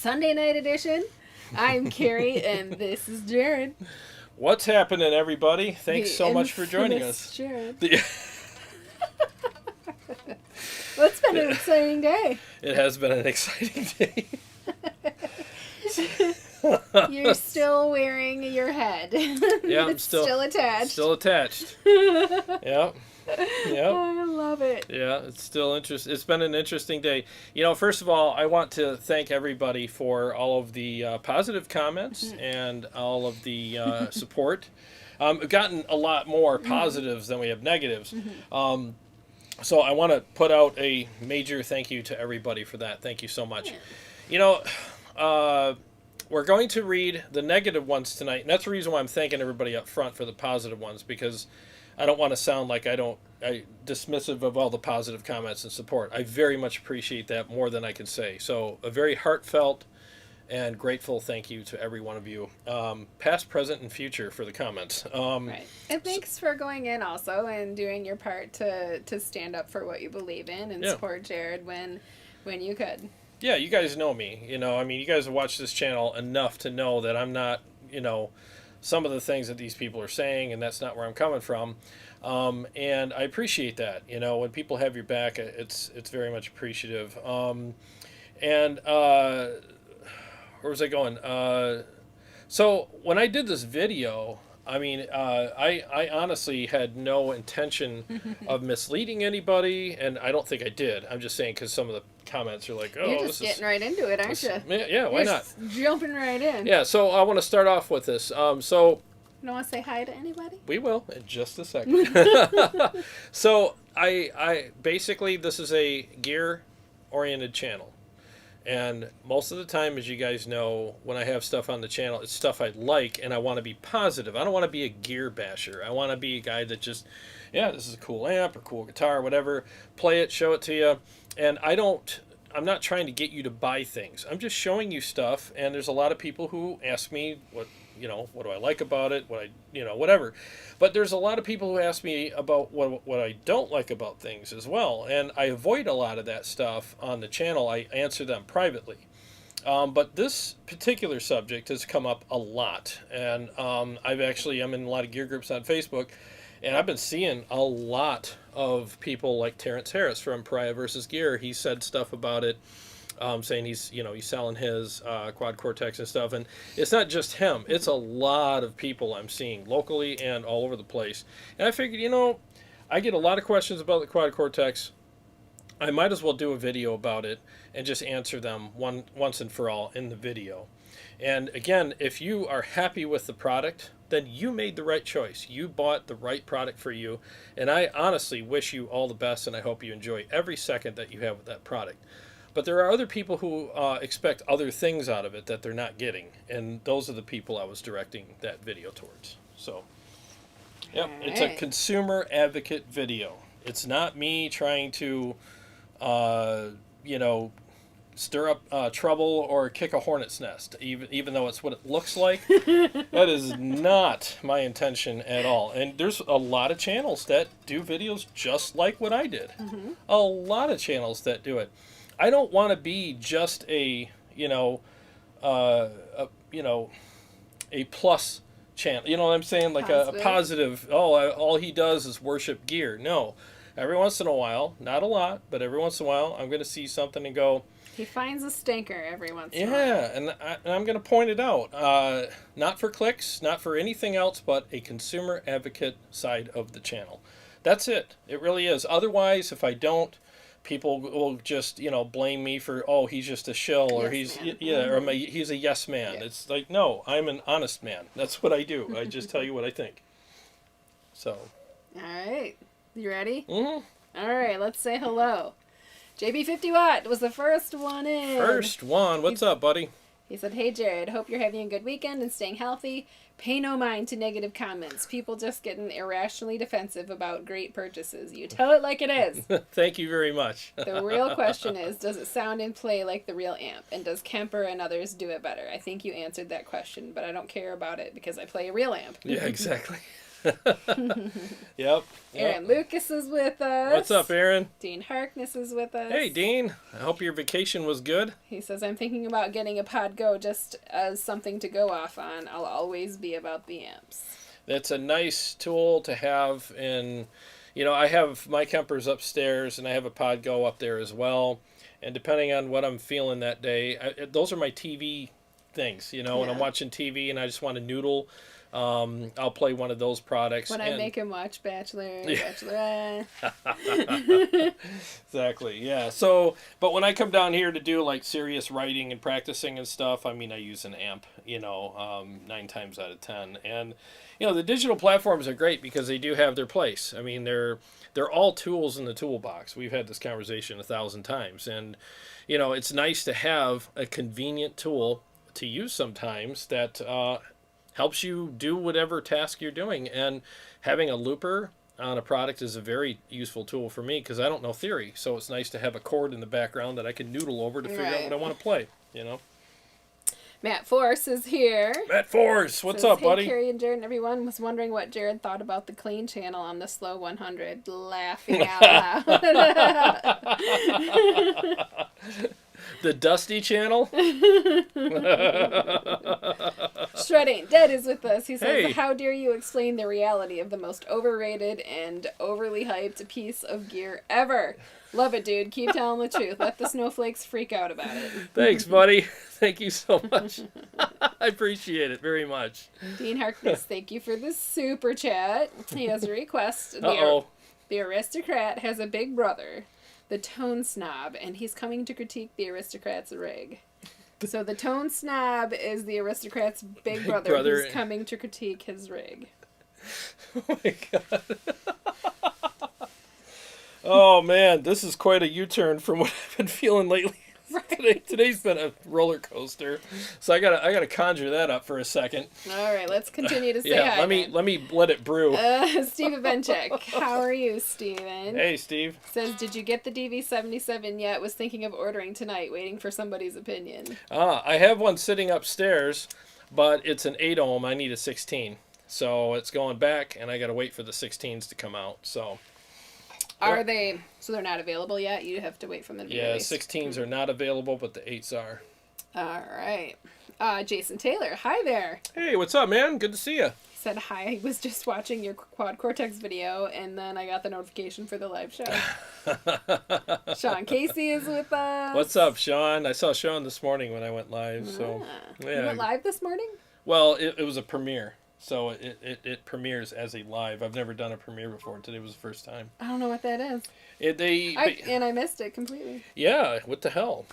Sunday night edition. I'm Carrie, and this is Jared. What's happening, everybody? Thanks The so much for joining infamous us. Jared. Well, it's been an exciting day. It has been an exciting day. You're still wearing your head. Yeah, I'm It's still attached. Still attached. Yep. Yep. I love it. Yeah, it's still interesting. It's been an interesting day. You know, first of all, I want to thank everybody for all of the positive comments and all of the support. We've gotten a lot more positives than we have negatives. So I want to put out a major thank you to everybody for that. Thank you so much. Yeah. You know, we're going to read the negative ones tonight, and that's the reason why I'm thanking everybody up front for the positive ones, because I don't want to sound like I dismissive of all the positive comments and support. I very much appreciate that more than I can say. So a very heartfelt and grateful thank you to every one of you, past, present, and future, for the comments. Right. And thanks for going in also and doing your part to stand up for what you believe in and support Jared when you could. Yeah, you guys know me. You know, I mean, you guys have watched this channel enough to know that I'm not, you know, some of the things that these people are saying, and that's not where I'm coming from. And I appreciate that. You know, when people have your back, it's very much appreciative. Where was I going? So when I did this video, I mean, I honestly had no intention of misleading anybody, and I don't think I did. I'm just saying because some of the comments are like, oh, You're just getting right into it, aren't you? Yeah, why not? Jumping right in. Yeah, so I want to start off with this. So You want to say hi to anybody? we will in just a second. So I basically, this is a gear-oriented channel. And most of the time, as you guys know, when I have stuff on the channel, it's stuff I like, and I want to be positive. I don't want to be a gear basher. I want to be a guy that just, yeah, this is a cool amp or cool guitar, whatever. Play it, show it to you. And I'm not trying to get you to buy things. I'm just showing you stuff, and there's a lot of people who ask me what do I like about it, whatever. But there's a lot of people who ask me about what I don't like about things as well, and I avoid a lot of that stuff on the channel. I answer them privately. But this particular subject has come up a lot, and I'm in a lot of gear groups on Facebook, and I've been seeing a lot of people like Terrence Harris from Pariah versus Gear. He said stuff about it. Saying he's selling his quad Cortex and stuff, and it's not just him. It's a lot of people I'm seeing locally and all over the place. And I figured, I get a lot of questions about the quad Cortex. I might as well do a video about it and just answer them once and for all in the video. And again, if you are happy with the product, then you made the right choice. You bought the right product for you, and I honestly wish you all the best, and I hope you enjoy every second that you have with that product. But there are other people who expect other things out of it that they're not getting, and those are the people I was directing that video towards. So, yep, it's a consumer advocate video. It's not me trying to, stir up trouble or kick a hornet's nest, even though it's what it looks like. That is not my intention at all. And there's a lot of channels that do videos just like what I did. A lot of channels that do it. I don't want to be just a plus channel. You know what I'm saying? Like a positive. All he does is worship gear. No, every once in a while, not a lot, but every once in a while, I'm going to see something and go. He finds a stinker every once in a while. Yeah, and I'm going to point it out. Not for clicks, not for anything else, but a consumer advocate side of the channel. That's it. It really is. Otherwise, if I don't, people will just, blame me for, he's just a shill, or he's a yes man. Yeah. It's like, no, I'm an honest man. That's what I do. I just tell you what I think. So. All right. You ready? Mm-hmm. All right, let's say hello. JB50 Watt was the first one in. First one. What's up, buddy? He said, hey, Jared, hope you're having a good weekend and staying healthy. Pay no mind to negative comments. People just getting irrationally defensive about great purchases. You tell it like it is. Thank you very much. The real question is, does it sound and play like the real amp? And does Kemper and others do it better? I think you answered that question, but I don't care about it because I play a real amp. Yeah, exactly. Yep. Aaron Lucas is with us. What's up, Aaron? Dean Harkness is with us. Hey, Dean. I hope your vacation was good. He says, I'm thinking about getting a Pod Go just as something to go off on. I'll always be about the amps. That's a nice tool to have. And, I have my Kempers upstairs, and I have a Pod Go up there as well. And depending on what I'm feeling that day, those are my TV things. When I'm watching TV and I just want to noodle, I'll play one of those products. When I make him watch Bachelor, Bachelorette. Exactly, yeah. So, but when I come down here to do like serious writing and practicing and stuff, I use an amp, 9 times out of 10. And, the digital platforms are great because they do have their place. They're all tools in the toolbox. We've had this conversation 1,000 times. And, it's nice to have a convenient tool to use sometimes that helps you do whatever task you're doing. And having a looper on a product is a very useful tool for me because I don't know theory. So it's nice to have a chord in the background that I can noodle over to figure out what I want to play, Matt Force is here. Matt Force, what's up, buddy? Hey, Carrie and Jared and everyone was wondering what Jared thought about the clean channel on the slow 100. Laughing out loud. The Dusty channel? Shred Ain't Dead is with us. He says, Hey. How dare you explain the reality of the most overrated and overly hyped piece of gear ever? Love it, dude. Keep telling the truth. Let the snowflakes freak out about it. Thanks, buddy. Thank you so much. I appreciate it very much. Dean Harkness, thank you for the super chat. He has a request. Uh-oh. The aristocrat has a big brother, the tone snob, and he's coming to critique the aristocrat's rig. So the tone snob is the aristocrat's big brother who's coming to critique his rig. Oh my god. Oh man, this is quite a U-turn from what I've been feeling lately. Right. Today's been a roller coaster, so I gotta conjure that up for a second. All right, let's continue to say hi. Let me let it brew. Steven Benchek, how are you, Steven? Hey, Steve. Says, did you get the DV77 yet? Was thinking of ordering tonight, waiting for somebody's opinion. I have one sitting upstairs, but it's an 8 ohm. I need a 16, so it's going back, and I gotta wait for the 16s to come out. So. Are they? So they're not available yet? You have to wait for them to be released. 16s are not available, but the 8s are. All right. Jason Taylor, hi there. Hey, what's up, man? Good to see you. He said, hi, I was just watching your Quad Cortex video, and then I got the notification for the live show. Sean Casey is with us. What's up, Sean? I saw Sean this morning when I went live. So You went live this morning? Well, it was a premiere. So it premieres as a live. I've never done a premiere before. Today was the first time. I don't know what that is. And I missed it completely. Yeah, what the hell?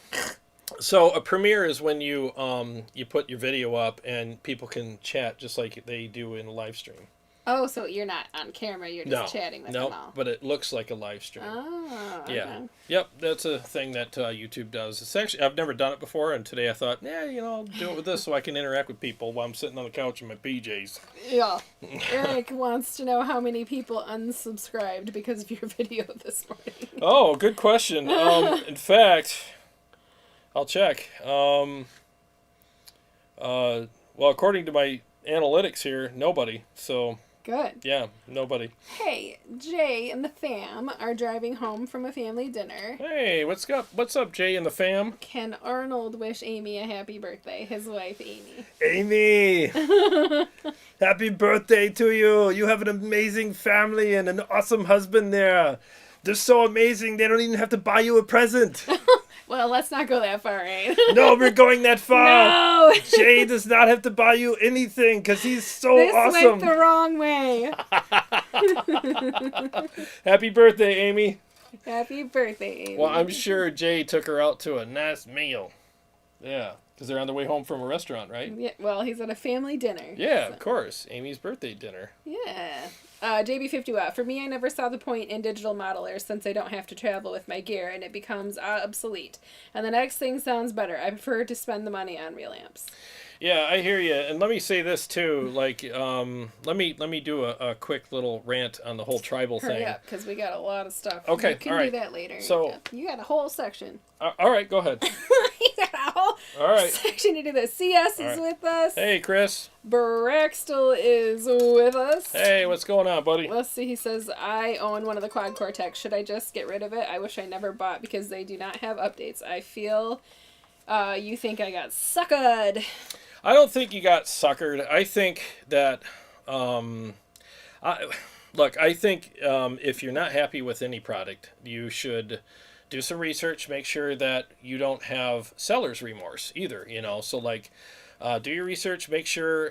So a premiere is when you put your video up and people can chat just like they do in a live stream. Oh, so you're not on camera, you're just chatting with them all. No, but it looks like a live stream. Oh, okay. Yeah. Yep, that's a thing that YouTube does. It's actually, I've never done it before, and today I thought, I'll do it with this so I can interact with people while I'm sitting on the couch in my PJs. Yeah. Eric wants to know how many people unsubscribed because of your video this morning. Oh, good question. In fact, I'll check. Well, according to my analytics here, nobody. So... Good. Yeah, nobody. Hey, Jay and the fam are driving home from a family dinner. Hey, what's up? What's up, Jay and the fam? Can Arnold wish Amy a happy birthday? His wife, Amy. Amy! Happy birthday to you! You have an amazing family and an awesome husband there. They're so amazing, they don't even have to buy you a present. Well, let's not go that far, right? No, we're going that far. No! Jay does not have to buy you anything because he's so awesome. This went the wrong way. Happy birthday, Amy. Happy birthday, Amy. Well, I'm sure Jay took her out to a nice meal. Yeah, because they're on their way home from a restaurant, right? Yeah, well, he's at a family dinner. Yeah, of course. Amy's birthday dinner. Yeah. JB50 for me, I never saw the point in digital modelers since I don't have to travel with my gear and it becomes obsolete. And the next thing sounds better. I prefer to spend the money on real amps. Yeah, I hear you. And let me say this too. Like, let me do a quick little rant on the whole tribal thing. Hurry up, because we got a lot of stuff. Okay, you can all right. do that later. So you got a whole section. All right, go ahead. He's got a whole section to do this. CS is with us. Hey, Chris. Braxtel is with us. Hey, what's going on, buddy? Let's see. He says, I own one of the quad Cortex. Should I just get rid of it? I wish I never bought because they do not have updates. I feel you think I got suckered. I don't think you got suckered. I think that... I think if you're not happy with any product, you should do some research. Make sure that you don't have seller's remorse either, So, like, do your research. Make sure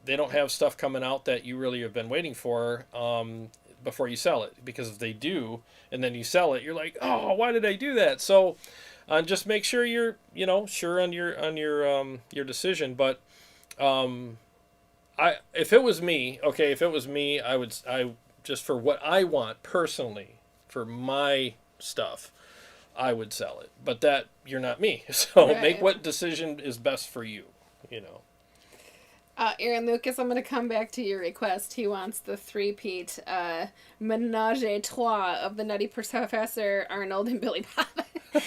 they don't have stuff coming out that you really have been waiting for before you sell it. Because if they do, and then you sell it, you're like, oh, why did I do that? So, just make sure you're, sure on your decision. But if it was me, I just for what I want personally, for my stuff, I would sell it. But that you're not me, so make what decision is best for you. Aaron Lucas, I'm going to come back to your request. He wants the three-peat menage a trois of the Nutty Professor, Arnold, and Billy Bob.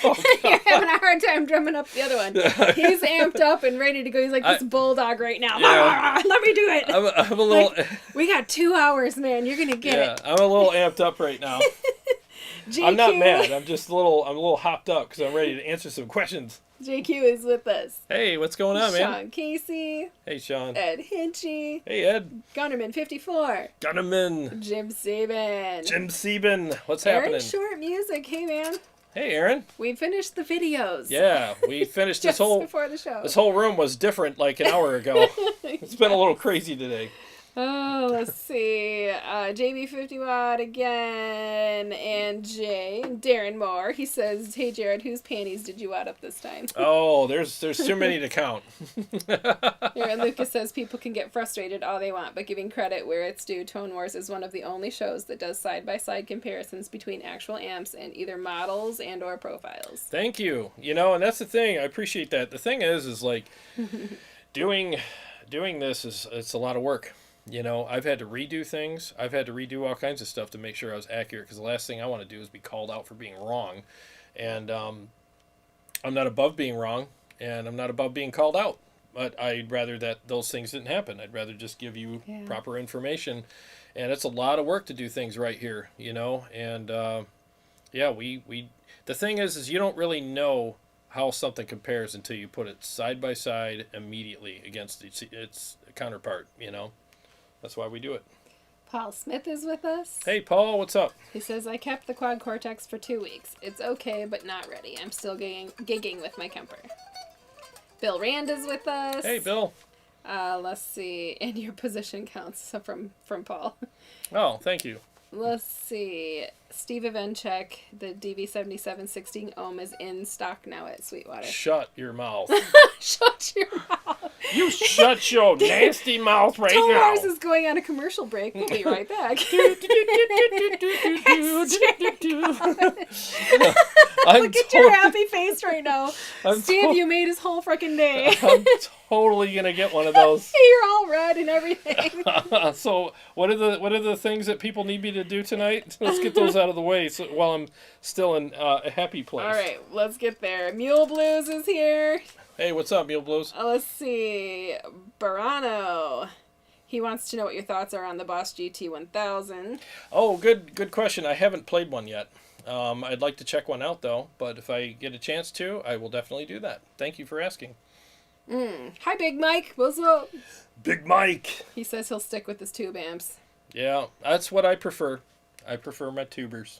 Oh, you're having a hard time drumming up the other one. He's amped up and ready to go. He's like this bulldog right now. Yeah. Let me do it. I'm a little. We got 2 hours, man. You're gonna get it. I'm a little amped up right now. I'm not mad. I'm just a little hopped up because I'm ready to answer some questions. JQ is with us. Hey, what's going on, man? Sean Casey. Hey, Sean. Ed Hinchy. Hey, Ed. Gunnerman 54. Gunnerman. Jim Sieben. What's happening? Aaron Short Music. Hey, man. Hey, Aaron. We finished the videos. Yeah, we finished just before the show. This whole room was different like an hour ago. It's been a little crazy today. Oh, let's see. JB50 Watt again, and Darren Moore. He says, "Hey Jared, whose panties did you wad up this time?" Oh, there's too many to count. Aaron Lucas says people can get frustrated all they want, but giving credit where it's due, Tone Wars is one of the only shows that does side-by-side comparisons between actual amps and either models and or profiles. Thank you. And that's the thing. I appreciate that. The thing is like doing this it's a lot of work. I've had to redo things. I've had to redo all kinds of stuff to make sure I was accurate, because the last thing I want to do is be called out for being wrong. And I'm not above being wrong, and I'm not above being called out. But I'd rather that those things didn't happen. I'd rather just give you proper information. And it's a lot of work to do things right here, And, we the thing is you don't really know how something compares until you put it side by side immediately against its counterpart, That's why we do it. Paul Smith is with us. Hey, Paul, what's up? He says, I kept the quad Cortex for 2 weeks. It's okay, but not ready. I'm still gigging with my Kemper. Bill Rand is with us. Hey, Bill. Let's see. And your position counts from Paul. Oh, thank you. Let's see. Steve Ivanchek, the DV77 16 ohm is in stock now at Sweetwater. Shut your mouth. Shut your mouth. You shut your nasty mouth right Tone now. Wars is going on a commercial break. We'll be right back. Look at your happy face right now. Steve, you made his whole freaking day. I'm totally going to get one of those. You're all red and everything. So what are the things that people need me to do tonight? Let's get those out of the way while I'm still in a happy place. All right, let's get there. Mule Blues is here. Hey, what's up, Mule Blues? Let's see. Barano. He wants to know what your thoughts are on the Boss GT 1000. Oh, good question. I haven't played one yet. I'd like to check one out, though. But if I get a chance to, I will definitely do that. Thank you for asking. Hi, Big Mike. What's up? Big Mike. He says he'll stick with his tube amps. Yeah, that's what I prefer. I prefer my tubers.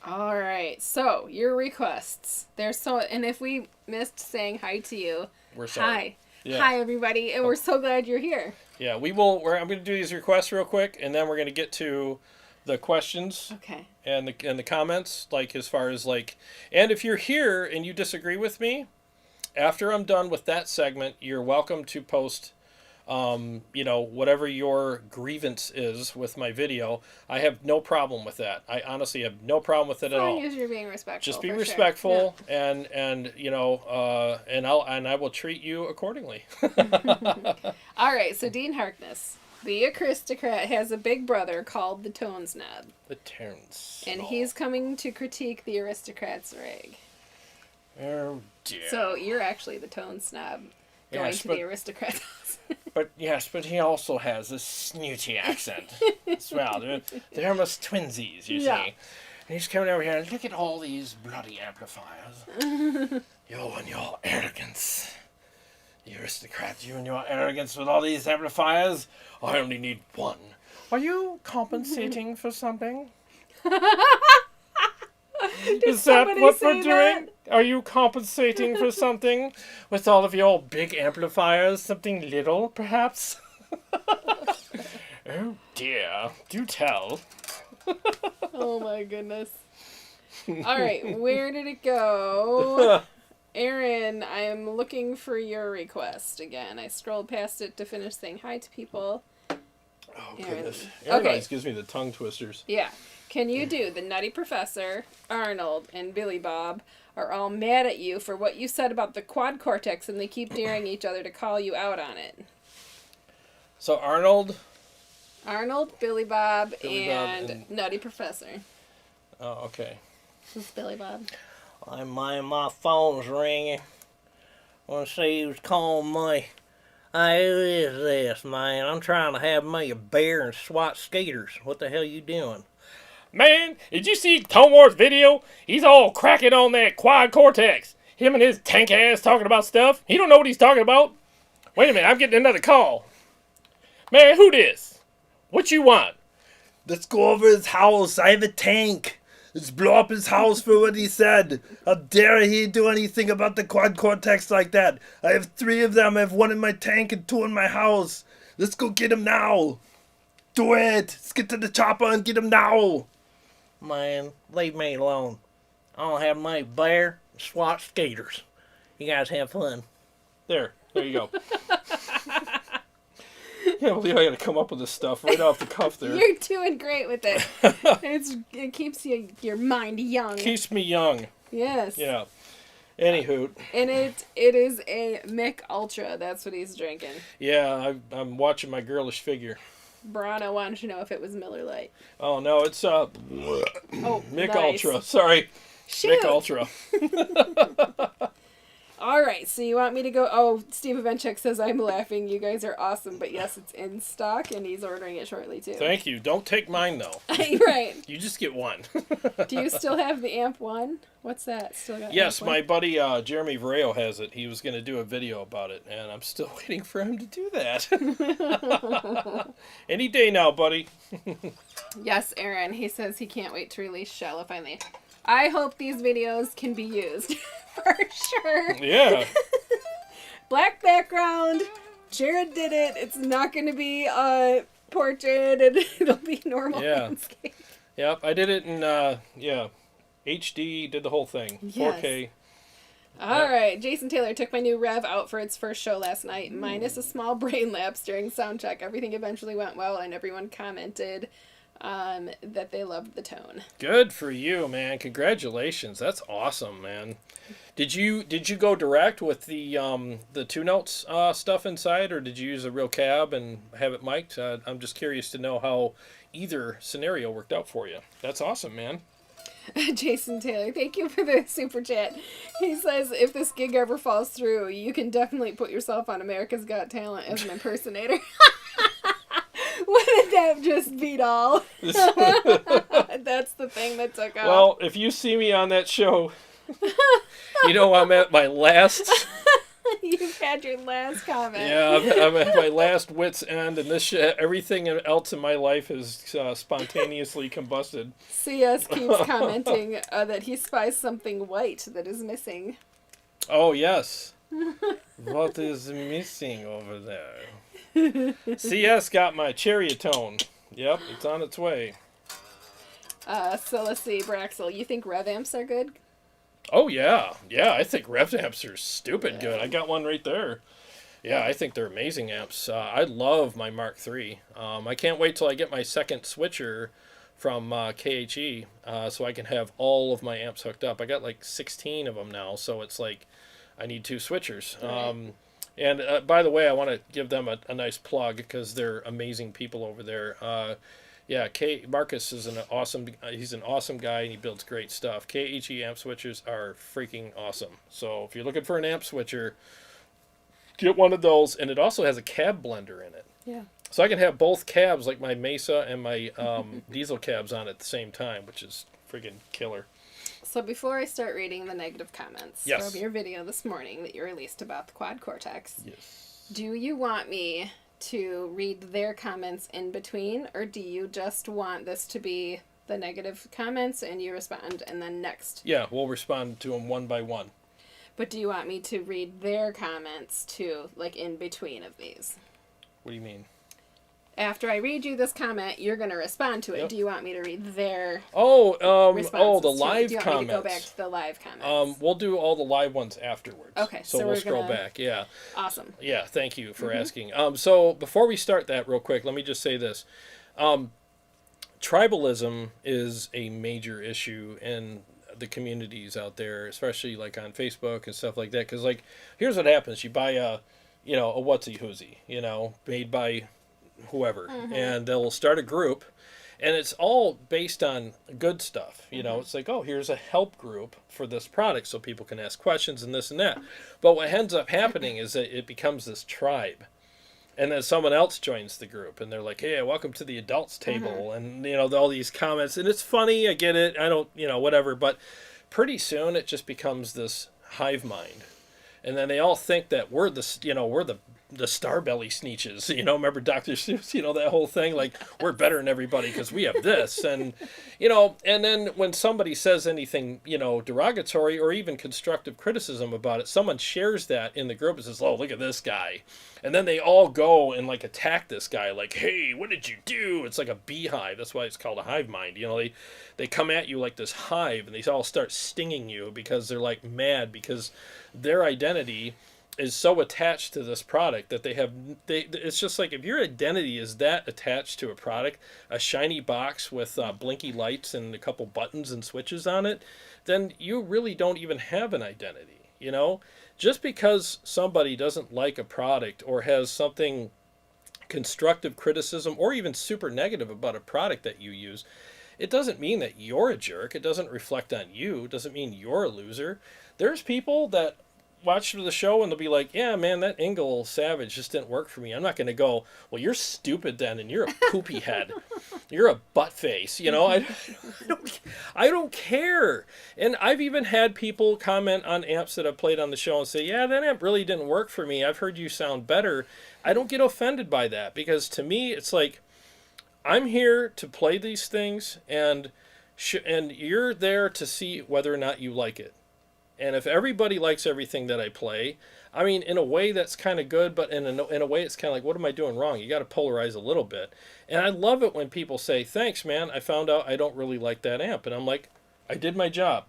All right. So, your requests. And if we missed saying hi to you, we're sorry. Hi. Yeah. Hi, everybody. And we're so glad you're here. Yeah, we will. I'm going to do these requests real quick, and then we're going to get to the questions. Okay. And the comments, like as far as like, and if you're here and you disagree with me, after I'm done with that segment, you're welcome to post, whatever your grievance is with my video. I have no problem with that. I honestly have no problem with it at all. As long as you're being respectful. Just be respectful, sure. and I will treat you accordingly. All right. So Dean Harkness, the aristocrat, has a big brother called the Tone Snob. The Tone Snob. And he's coming to critique the aristocrat's rig. dear. So you're actually the tone snob going to the aristocrat's house. But he also has a snooty accent as well. They're almost twinsies, you see. And he's coming over here and look at all these bloody amplifiers. You and your arrogance. The aristocrat, you and your arrogance with all these amplifiers. I only need one. Are you compensating for something? Is that what we're doing? Are you compensating for something with all of your big amplifiers? Something little, perhaps? Oh dear, do tell. Oh my goodness. Alright, where did it go? Aaron, I am looking for your request again. I scrolled past it to finish saying hi to people. Oh, goodness. Aaron always gives me the tongue twisters. Yeah. Can you do the Nutty Professor, Arnold, and Billy Bob are all mad at you for what you said about the quad cortex and they keep daring each other to call you out on it? So Arnold, Billy Bob, and Nutty Professor. Oh, okay. This is Billy Bob. My phone's ringing. I want to see who's calling me. Hey, who is this, man? I'm trying to have me a beer and swat skaters. What the hell you doing? Man, did you see Tone Wars' video? He's all cracking on that quad cortex. Him and his tank ass talking about stuff. He don't know what he's talking about. Wait a minute, I'm getting another call. Man, who this? What you want? Let's go over his house. I have a tank. Let's blow up his house for what he said. How dare he do anything about the quad cortex like that? I have 3 of them. I have 1 in my tank and 2 in my house. Let's go get him now. Do it. Let's get to the chopper and get him now. Man, leave me alone. I'll have my beer and swat skaters. You guys have fun. There you go. Can't believe I got to come up with this stuff right off the cuff there. You're doing great with it. It keeps your mind young. Keeps me young. Yes. Yeah. Anywho. And it is a Mick Ultra. That's what he's drinking. Yeah, I'm watching my girlish figure. Brana wanted to know if it was Miller Lite. Oh no, it's Mick nice. Ultra. Sorry. Shoot. Mick Ultra. All right, so you want me to go? Oh, Steve Evenchek says I'm laughing. You guys are awesome, but yes, it's in stock, and he's ordering it shortly too. Thank you. Don't take mine though. Right. You just get one. Do you still have the Amp 1? What's that? Still got? Yes, Amp my buddy Jeremy Vareo has it. He was going to do a video about it, and I'm still waiting for him to do that. Any day now, buddy. Yes, Aaron. He says he can't wait to release Shella finally. I hope these videos can be used. For sure. Yeah. Black background. Jared did it. It's not going to be a portrait. And it'll be normal landscape. Yep, I did it in, HD, did the whole thing. Yes. 4K. All right. Jason Taylor took my new Rev out for its first show last night, minus a small brain lapse during sound check. Everything eventually went well, and everyone commented that they loved the tone. Good for you, man. Congratulations. That's awesome, man. Did you go direct with the 2 notes stuff inside, or did you use a real cab and have it mic'd? I'm just curious to know how either scenario worked out for you. That's awesome, man. Jason Taylor, thank you for the super chat. He says, if this gig ever falls through, you can definitely put yourself on America's Got Talent as an impersonator. Wouldn't that just beat all? That's the thing that took off. Well, if you see me on that show, you know I'm at my last. You've had your last comment. Yeah, I'm at my last wit's end, and this everything else in my life is spontaneously combusted. CS keeps commenting that he spies something white that is missing. Oh, yes. What is missing over there? CS got my Cherrytone. Yep, it's on its way. So let's see, Braxel, you think Rev amps are good? Oh, yeah. Yeah, I think Rev amps are stupid good. I got one right there. Yeah, I think they're amazing amps. I love my Mark III. I can't wait till I get my second switcher from KHE so I can have all of my amps hooked up. I got like 16 of them now, so it's like I need 2 switchers. Right. And by the way, I want to give them a nice plug because they're amazing people over there. Yeah, Marcus is he's an awesome guy, and he builds great stuff. KHE amp switchers are freaking awesome. So if you're looking for an amp switcher, get one of those, and it also has a cab blender in it. Yeah. So I can have both cabs, like my Mesa and my diesel cabs, on at the same time, which is freaking killer. So before I start reading the negative comments Yes. from your video this morning that you released about the Quad Cortex, Yes. do you want me to read their comments in between, or do you just want this to be the negative comments and you respond and then next? Yeah, we'll respond to them one by one. But do you want me to read their comments too, like in between of these? What do you mean? After I read you this comment, you're going to respond to it. Yep. Do you want me to read their the responses live do you want comments. me to go back to the live comments? We'll do all the live ones afterwards. Okay, So we'll scroll back. Yeah. Awesome. Yeah, thank you for asking. So before we start that real quick, let me just say this. Tribalism is a major issue in the communities out there, especially like on Facebook and stuff like that. Because like, here's what happens: you buy a whatsy whoosy, made by whoever, and they'll start a group, and it's all based on good stuff. It's like, oh, here's a help group for this product, so people can ask questions and this and that. But what ends up happening is that it becomes this tribe. And then someone else joins the group, and they're like, hey, welcome to the adults table. And, all these comments. And it's funny, I get it, I don't, whatever. But pretty soon it just becomes this hive mind. And then they all think that we're the Starbelly Sneeches. Remember Dr. Seuss, that whole thing? Like, we're better than everybody because we have this. And, and then when somebody says anything, derogatory or even constructive criticism about it, someone shares that in the group and says, oh, look at this guy. And then they all go and like attack this guy, like, hey, what did you do? It's like a beehive. That's why it's called a hive mind. They come at you like this hive, and they all start stinging you because they're like mad because their identity is so attached to this product that it's just like, if your identity is that attached to a product, a shiny box with blinky lights and a couple buttons and switches on it, then you really don't even have an identity. Just because somebody doesn't like a product or has something constructive criticism or even super negative about a product that you use, it doesn't mean that you're a jerk. It doesn't reflect on you. It doesn't mean you're a loser. There's people that watch the show and they'll be like, yeah, man, that Engel Savage just didn't work for me. I'm not going to go, well, you're stupid then, and you're a poopy head. You're a butt face. I don't care. And I've even had people comment on amps that I've played on the show and say, yeah, that amp really didn't work for me. I've heard you sound better. I don't get offended by that, because to me, it's like, I'm here to play these things, and you're there to see whether or not you like it. And if everybody likes everything that I play, I mean, in a way that's kind of good, but in a way it's kind of like, what am I doing wrong? You got to polarize a little bit. And I love it when people say, thanks, man, I found out I don't really like that amp. And I'm like, I did my job.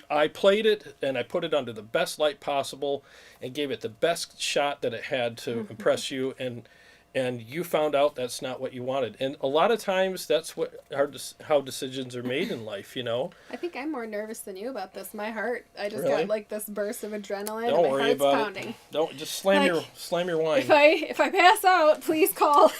I played it, and I put it under the best light possible and gave it the best shot that it had to impress you. And you found out that's not what you wanted. And a lot of times that's how decisions are made in life, I think I'm more nervous than you about this. My heart, I just Really? got like this burst of adrenaline. Don't and my worry heart's about pounding. it. Don't just slam your wine. If I pass out, please call.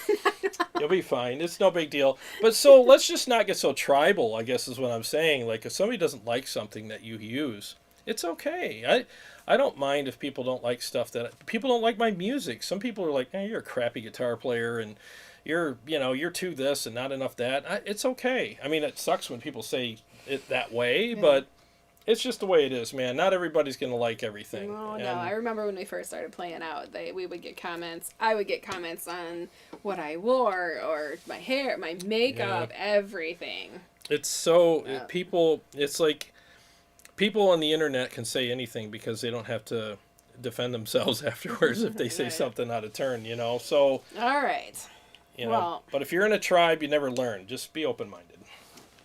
You'll be fine. It's no big deal. But so let's just not get so tribal, I guess is what I'm saying. Like, if somebody doesn't like something that you use, it's okay. I don't mind if people don't like stuff people don't like my music. Some people are like, hey, you're a crappy guitar player, and you're too this and not enough that. It's okay. I mean, it sucks when people say it that way, but it's just the way it is, man. Not everybody's going to like everything. Oh, no. I remember when we first started playing out, we would get comments. I would get comments on what I wore or my hair, my makeup, everything. It's so, it's like, people on the internet can say anything because they don't have to defend themselves afterwards if they say something out of turn, So, all right. But if you're in a tribe, you never learn. Just be open-minded.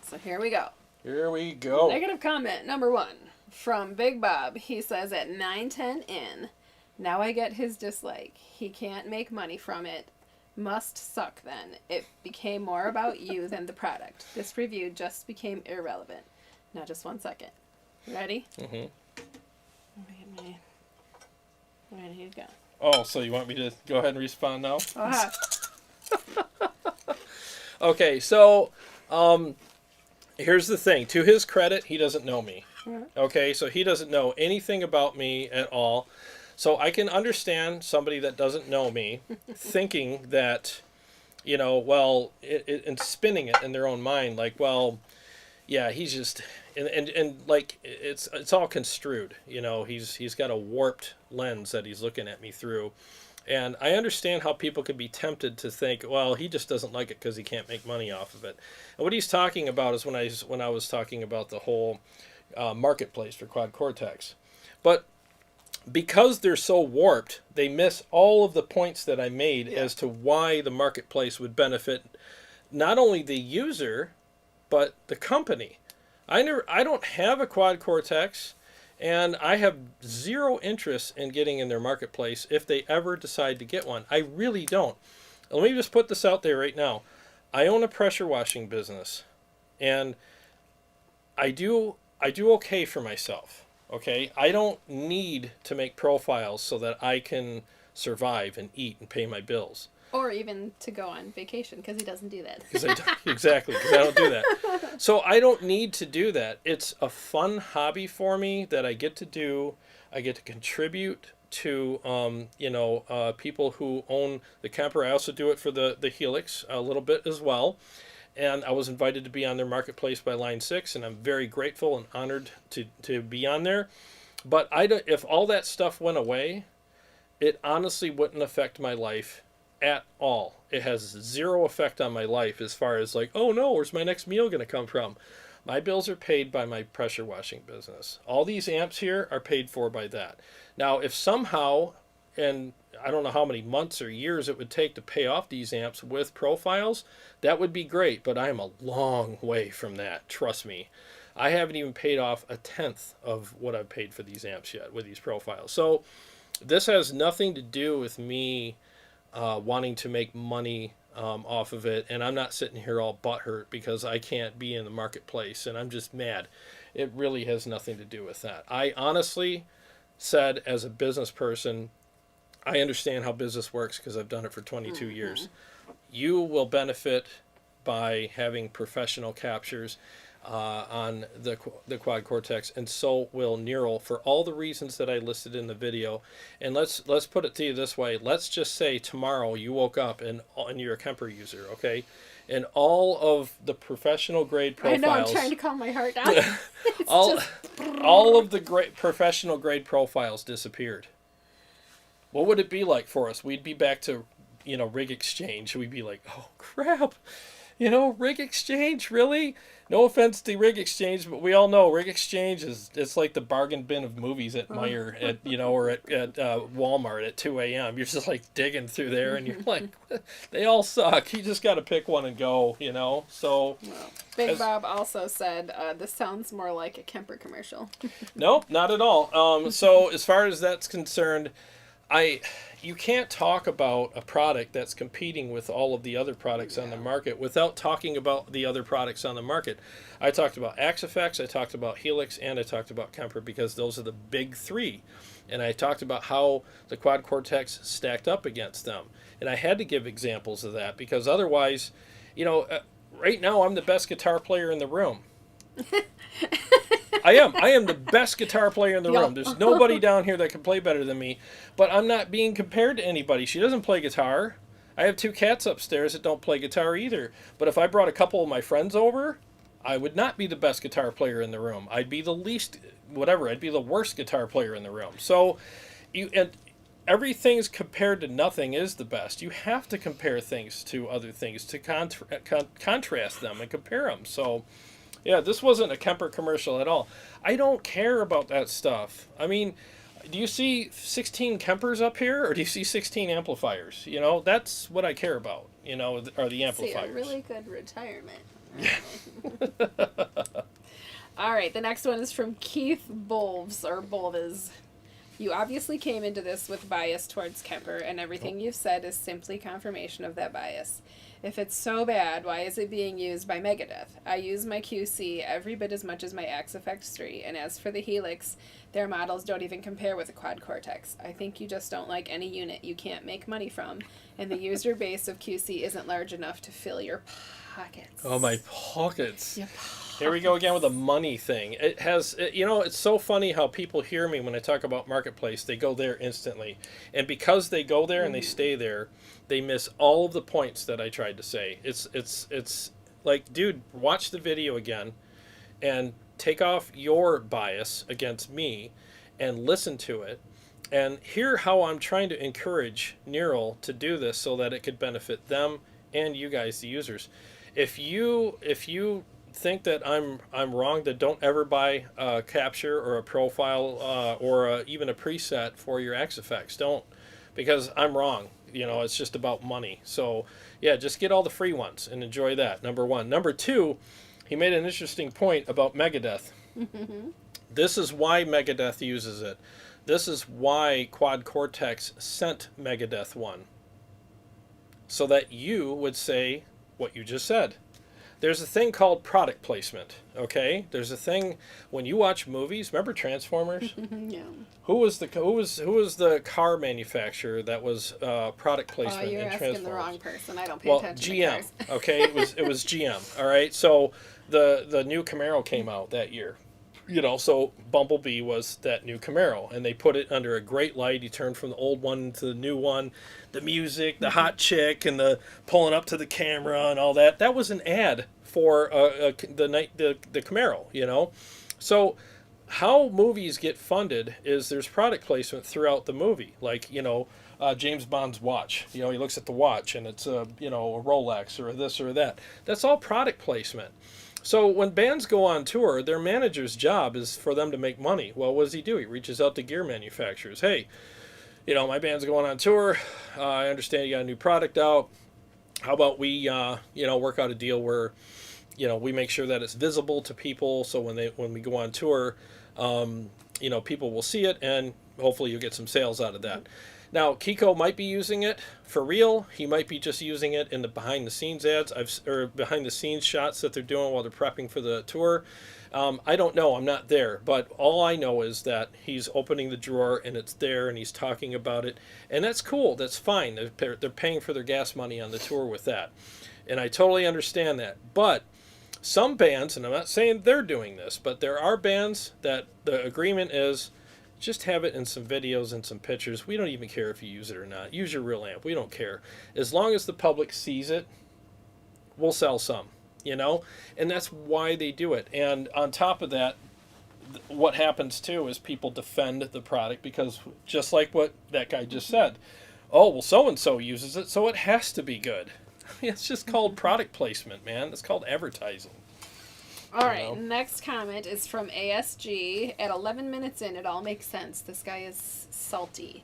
So here we go. Here we go. Negative comment number 1 from Big Bob. He says, at 9:10 in, now I get his dislike. He can't make money from it. Must suck then. It became more about you than the product. This review just became irrelevant. Now just 1 second. Ready? Mm-hmm. Ready to go. Oh, so you want me to go ahead and respond now? Okay, so here's the thing. To his credit, he doesn't know me. Okay, so he doesn't know anything about me at all. So I can understand somebody that doesn't know me thinking that, well, and spinning it in their own mind, like, well, yeah, he's just, and like, it's all construed. He's got a warped lens that he's looking at me through. And I understand how people could be tempted to think, well, he just doesn't like it because he can't make money off of it. And what he's talking about is when I was talking about the whole marketplace for Quad Cortex. But because they're so warped, they miss all of the points that I made as to why the marketplace would benefit not only the user, but the company. I don't have a Quad Cortex. And I have zero interest in getting in their marketplace if they ever decide to get one. I really don't. Let me just put this out there right now. I own a pressure washing business, and I do okay for myself. Okay, I don't need to make profiles so that I can survive and eat and pay my bills. Or even to go on vacation, because he doesn't do that. Exactly, because I don't do that. So I don't need to do that. It's a fun hobby for me that I get to do. I get to contribute to, people who own the camper. I also do it for the Helix a little bit as well. And I was invited to be on their marketplace by Line 6, and I'm very grateful and honored to be on there. But if all that stuff went away, it honestly wouldn't affect my life at all. It has zero effect on my life as far as like, oh no, where's my next meal going to come from? My bills are paid by my pressure washing business. All these amps here are paid for by that. Now, if somehow, and I don't know how many months or years it would take to pay off these amps with profiles, that would be great, but I am a long way from that. Trust me. I haven't even paid off a tenth of what I've paid for these amps yet with these profiles. So this has nothing to do with me wanting to make money off of it, and I'm not sitting here all butthurt because I can't be in the marketplace and I'm just mad. It really has nothing to do with that. I honestly said, as a business person, I understand how business works because I've done it for 22 years. You will benefit by having professional captures on the Quad Cortex, and so will Neural, for all the reasons that I listed in the video. And let's put it to you this way. Let's just say tomorrow you woke up and you're a Kemper user, okay? And all of the professional grade profiles. I know, I'm trying to calm my heart down. all of the great professional grade profiles disappeared. What would it be like for us? We'd be back to, Rig Exchange. We'd be like, oh crap, Rig Exchange, really? No offense to Rig Exchange, but we all know Rig Exchange it's like the bargain bin of movies at Meijer or at Walmart at 2 a.m. You're just like digging through there and you're like, they all suck. You just got to pick one and go, So Big Bob also said this sounds more like a Kemper commercial. Nope, not at all. So as far as that's concerned, you can't talk about a product that's competing with all of the other products on the market without talking about the other products on the market. I talked about Axifex, I talked about Helix, and I talked about Kemper because those are the big three. And I talked about how the Quad Cortex stacked up against them. And I had to give examples of that because otherwise, right now I'm the best guitar player in the room. I am the best guitar player in the room. There's nobody down here that can play better than me, but I'm not being compared to anybody. She doesn't play guitar. I have 2 cats upstairs that don't play guitar either. But if I brought a couple of my friends over, I would not be the best guitar player in the room. I'd be the least, I'd be the worst guitar player in the room. So, everything's compared to nothing is the best. You have to compare things to other things to contrast them and compare them. So, yeah, this wasn't a Kemper commercial at all. I don't care about that stuff. I mean, do you see 16 Kempers up here, or do you see 16 amplifiers? That's what I care about, are the amplifiers. See, a really good retirement. All right, the next one is from Keith Bolves. You obviously came into this with bias towards Kemper, and everything you've said is simply confirmation of that bias. If it's so bad, why is it being used by Megadeth? I use my QC every bit as much as my Axifex 3, and as for the Helix, their models don't even compare with the Quad Cortex. I think you just don't like any unit you can't make money from, and the user base of QC isn't large enough to fill your pockets. Oh, my pockets. Your pockets. Here we go again with a money thing. It has, it's so funny how people hear me when I talk about marketplace. They go there instantly. And because they go there and they stay there, they miss all of the points that I tried to say. It's like, dude, watch the video again and take off your bias against me and listen to it and hear how I'm trying to encourage Neural to do this so that it could benefit them and you guys, the users. If you think that I'm wrong, that don't ever buy a capture or a profile or even a preset for your X effects. Don't, because I'm wrong. It's just about money. So yeah, just get all the free ones and enjoy that. Number one. Number two, he made an interesting point about Megadeth. This is why Megadeth uses it. This is why Quad Cortex sent Megadeth one. So that you would say what you just said. There's a thing called product placement, okay? There's a thing when you watch movies. Remember Transformers? Yeah. Who was the car manufacturer that was product placement you're in asking Transformers? the wrong person. I don't pay attention to GM. cars. Okay, it was GM. All right, so the new Camaro came out that year. So Bumblebee was that new Camaro, and they put it under a great light. He turned from the old one to the new one. The music, the hot chick, and the pulling up to the camera and all that. That was an ad for the Camaro, So how movies get funded is there's product placement throughout the movie. Like, James Bond's watch. He looks at the watch, and it's a Rolex or this or that. That's all product placement. So when bands go on tour, their manager's job is for them to make money. Well, what does he do? He reaches out to gear manufacturers. Hey, my band's going on tour. I understand you got a new product out. How about we, work out a deal where, we make sure that it's visible to people. So when we go on tour, people will see it, and hopefully you'll get some sales out of that. Now, Kiko might be using it for real. He might be just using it in the behind-the-scenes ads, or behind-the-scenes shots that they're doing while they're prepping for the tour. I don't know. I'm not there. But all I know is that he's opening the drawer, and it's there, and he's talking about it. And that's cool. That's fine. They're paying for their gas money on the tour with that. And I totally understand that. But some bands, and I'm not saying they're doing this, but there are bands that the agreement is, just have it in some videos and some pictures. We don't even care if you use it or not. Use your real amp. We don't care. As long as the public sees it, we'll sell some, And that's why they do it. And on top of that, what happens too is people defend the product because just like what that guy just said, oh, well, so-and-so uses it, so it has to be good. It's just called product placement, man. It's called advertising. All right, next comment is from ASG. At 11 minutes in, it all makes sense. This guy is salty.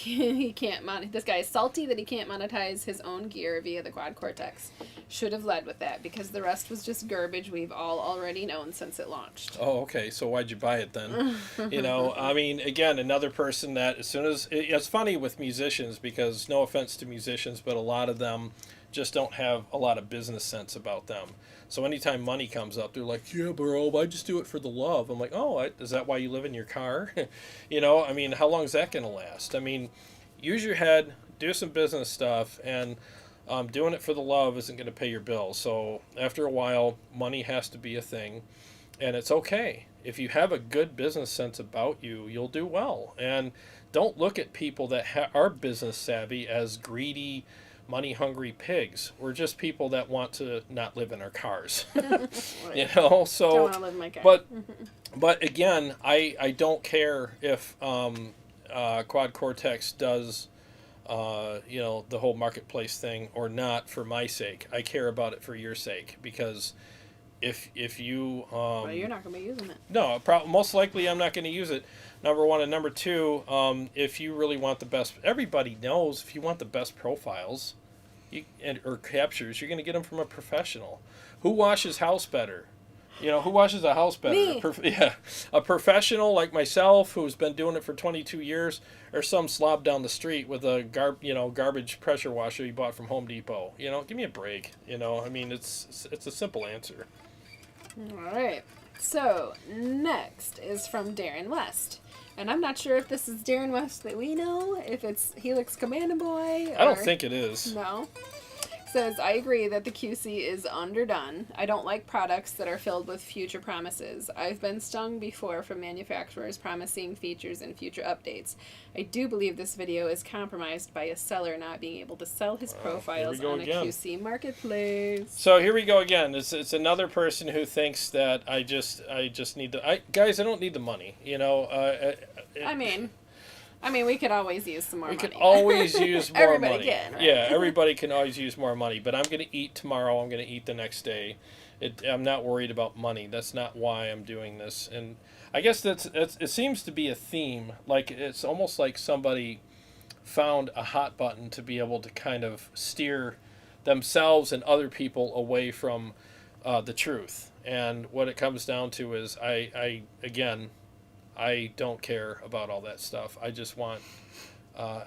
This guy is salty that he can't monetize his own gear via the Quad Cortex. Should have led with that because the rest was just garbage we've all already known since it launched. Oh, okay. So why'd you buy it then? Again, another person that as soon as it's funny with musicians because no offense to musicians, but a lot of them just don't have a lot of business sense about them. So anytime money comes up, they're like, yeah, bro, I just do it for the love. I'm like, oh, is that why you live in your car? How long is that going to last? Use your head, do some business stuff, and doing it for the love isn't going to pay your bills. So after a while, money has to be a thing, and it's okay. If you have a good business sense about you, you'll do well. And don't look at people that are business savvy as greedy, money-hungry pigs. We're just people that want to not live in our cars. Right. So don't want to live in my car. But again, I don't care if Quad Cortex does the whole marketplace thing or not for my sake. I care about it for your sake because if you well, you're not going to be using it. No, most likely I'm not going to use it. Number one, and number two, if you really want the best, everybody knows if you want the best profiles or captures, you're going to get them from a professional. Who washes house better? Who washes a house better? Me. A professional like myself who's been doing it for 22 years, or some slob down the street with a garbage pressure washer you bought from Home Depot. Give me a break. It's a simple answer. All right. So next is from Darren West. And I'm not sure if this is Darren West that we know, if it's Helix Commando Boy. I don't think it is. No. says, I agree that the QC is underdone. I don't like products that are filled with future promises. I've been stung before from manufacturers promising features and future updates. I do believe this video is compromised by a seller not being able to sell his profiles on a QC marketplace. So here we go again. It's another person who thinks that I just need guys, I don't need the money. You know. I mean, we could always use some more money. We could always use more everybody money. Can, right? Yeah, everybody can always use more money. But I'm going to eat tomorrow. I'm going to eat the next day. I'm not worried about money. That's not why I'm doing this. And I guess it seems to be a theme. Like, it's almost like somebody found a hot button to be able to kind of steer themselves and other people away from the truth. And what it comes down to is I don't care about all that stuff. I just want, I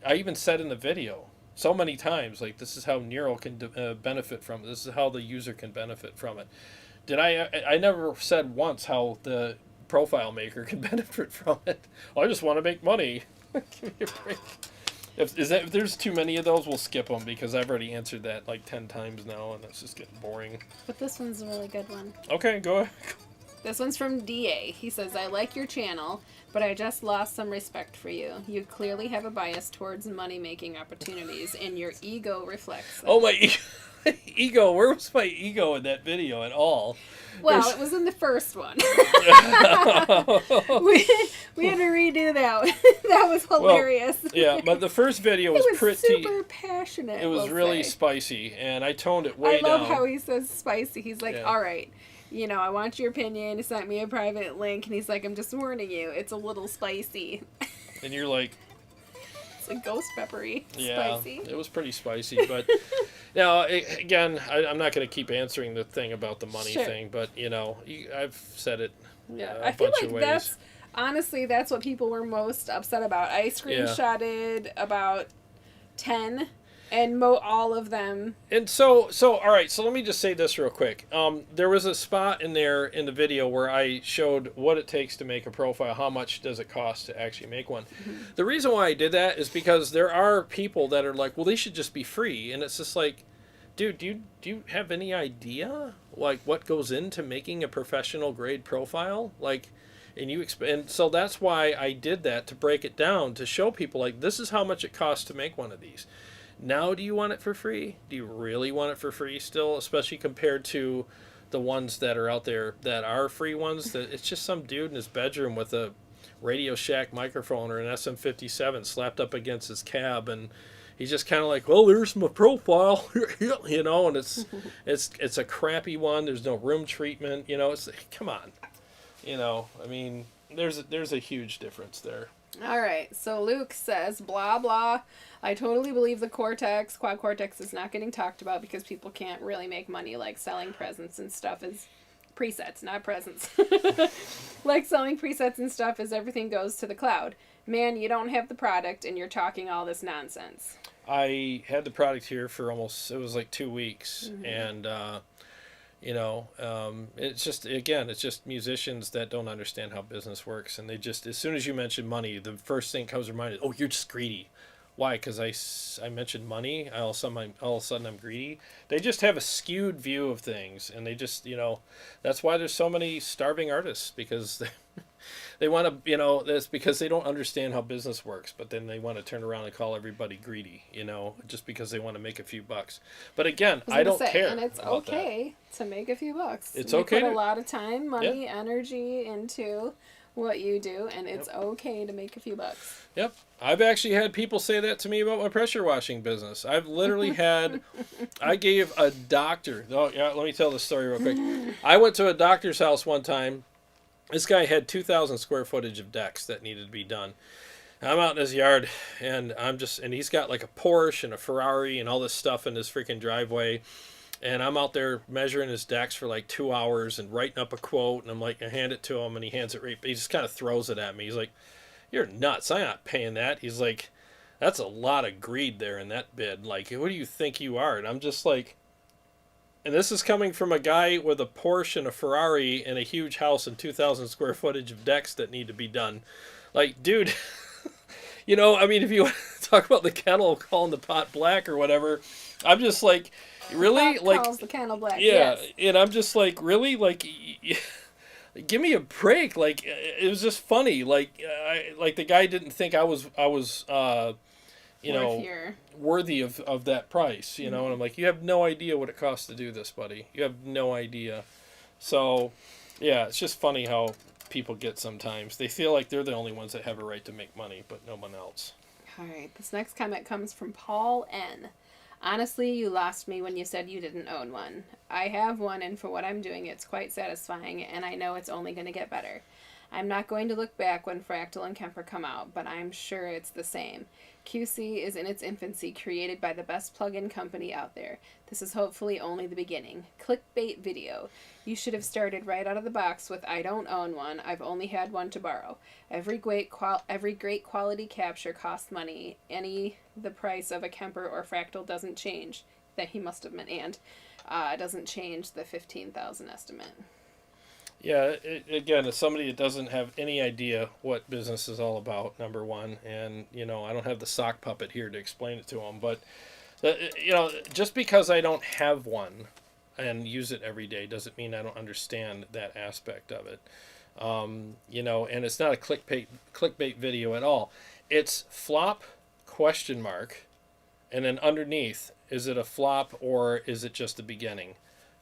even said in the video so many times, like, this is how Nero can benefit from it. This is how the user can benefit from it. I never said once how the profile maker can benefit from it. I just want to make money. Give me a break. If there's too many of those, we'll skip them because I've already answered that like 10 times now, and that's just getting boring. But this one's a really good one. Okay, go ahead. This one's from DA. He says, I like your channel, but I just lost some respect for you. You clearly have a bias towards money-making opportunities, and your ego reflects that. Oh, my ego. Where was my ego in that video at all? Well, it was in the first one. we had to redo that. That was hilarious. Well, yeah, but the first video was pretty... super passionate. It was really spicy, and I toned it way down. I love how he says spicy. He's like, all right, I want your opinion. He sent me a private link, and he's like, I'm just warning you. It's a little spicy. And you're like... It's like ghost peppery. Yeah, spicy. It was pretty spicy, but... Now, again, I'm not going to keep answering the thing about the money thing, but, I've said it I feel like that's what people were most upset about. I screenshotted about 10, and all of them. And so, all right, so let me just say this real quick. There was a spot in there in the video where I showed what it takes to make a profile, how much does it cost to actually make one. Mm-hmm. The reason why I did that is because there are people that are like, well, they should just be free, and it's just like, dude, do you have any idea like what goes into making a professional grade profile? Like, and so that's why I did that, to break it down, to show people like, this is how much it costs to make one of these. Now, do you want it for free? Do you really want it for free still, especially compared to the ones that are out there that are free ones? That it's just some dude in his bedroom with a Radio Shack microphone or an SM57 slapped up against his cab, and he's just kind of like, well, there's my profile, and it's a crappy one. There's no room treatment, It's come on, I mean, there's a huge difference there. All right, so Luke says, blah, blah. I totally believe the Cortex, Quad Cortex, is not getting talked about because people can't really make money like selling presents and stuff as presets, not presents. Like selling presets and stuff as everything goes to the cloud. Man, you don't have the product and you're talking all this nonsense. I had the product here for it was like 2 weeks. Mm-hmm. And, it's just musicians that don't understand how business works. And they just, as soon as you mention money, the first thing comes to mind is, oh, you're just greedy. Why? Because I mentioned money. All of a sudden I'm greedy. They just have a skewed view of things, and they just, that's why there's so many starving artists, because they want to, that's because they don't understand how business works. But then they want to turn around and call everybody greedy, just because they want to make a few bucks. But again, I don't care. And it's okay to make a few bucks. It's okay. You put a lot of time, money, energy into what you do, and it's okay to make a few bucks. Yep. I've actually had people say that to me about my pressure washing business. I've literally I gave a doctor, let me tell the story real quick. I went to a doctor's house one time. This guy had 2,000 square footage of decks that needed to be done. I'm out in his yard, and he's got like a Porsche and a Ferrari and all this stuff in his freaking driveway. And I'm out there measuring his decks for like 2 hours and writing up a quote. And I'm like, I hand it to him, and he hands it right. He just kind of throws it at me. He's like, you're nuts. I'm not paying that. He's like, that's a lot of greed there in that bid. Like, what do you think you are? And I'm just like, and this is coming from a guy with a Porsche and a Ferrari and a huge house and 2,000 square footage of decks that need to be done. Like, dude, I mean, if you want to talk about the kettle calling the pot black or whatever. I'm just like, really? Pot Like, calls the kettle black. yeah, Yes. and I'm just like, really? Like, give me a break. Like, it was just funny. Like, like the guy didn't think I was worthy of that price, you know. And I'm like, you have no idea what it costs to do this, buddy. You have no idea. So, yeah, it's just funny how people get sometimes. They feel like they're the only ones that have a right to make money, but no one else. All right. This next comment comes from Paul N. Honestly, you lost me when you said you didn't own one. I have one, and for what I'm doing, it's quite satisfying, and I know it's only going to get better. I'm not going to look back when Fractal and Kemper come out, but I'm sure it's the same. QC is in its infancy, created by the best plugin company out there. This is hopefully only the beginning. Clickbait video. You should have started right out of the box with I don't own one, I've only had one to borrow. Every great quality capture costs money. The price of a Kemper or Fractal doesn't change. That he must have meant doesn't change the 15,000 estimate. Yeah, again, as somebody that doesn't have any idea what business is all about, number one, and, you know, I don't have the sock puppet here to explain it to them, but, you know, just because I don't have one and use it every day doesn't mean I don't understand that aspect of it. You know, and it's not a clickbait video at all. It's flop, ? And then underneath, is it a flop or is it just the beginning?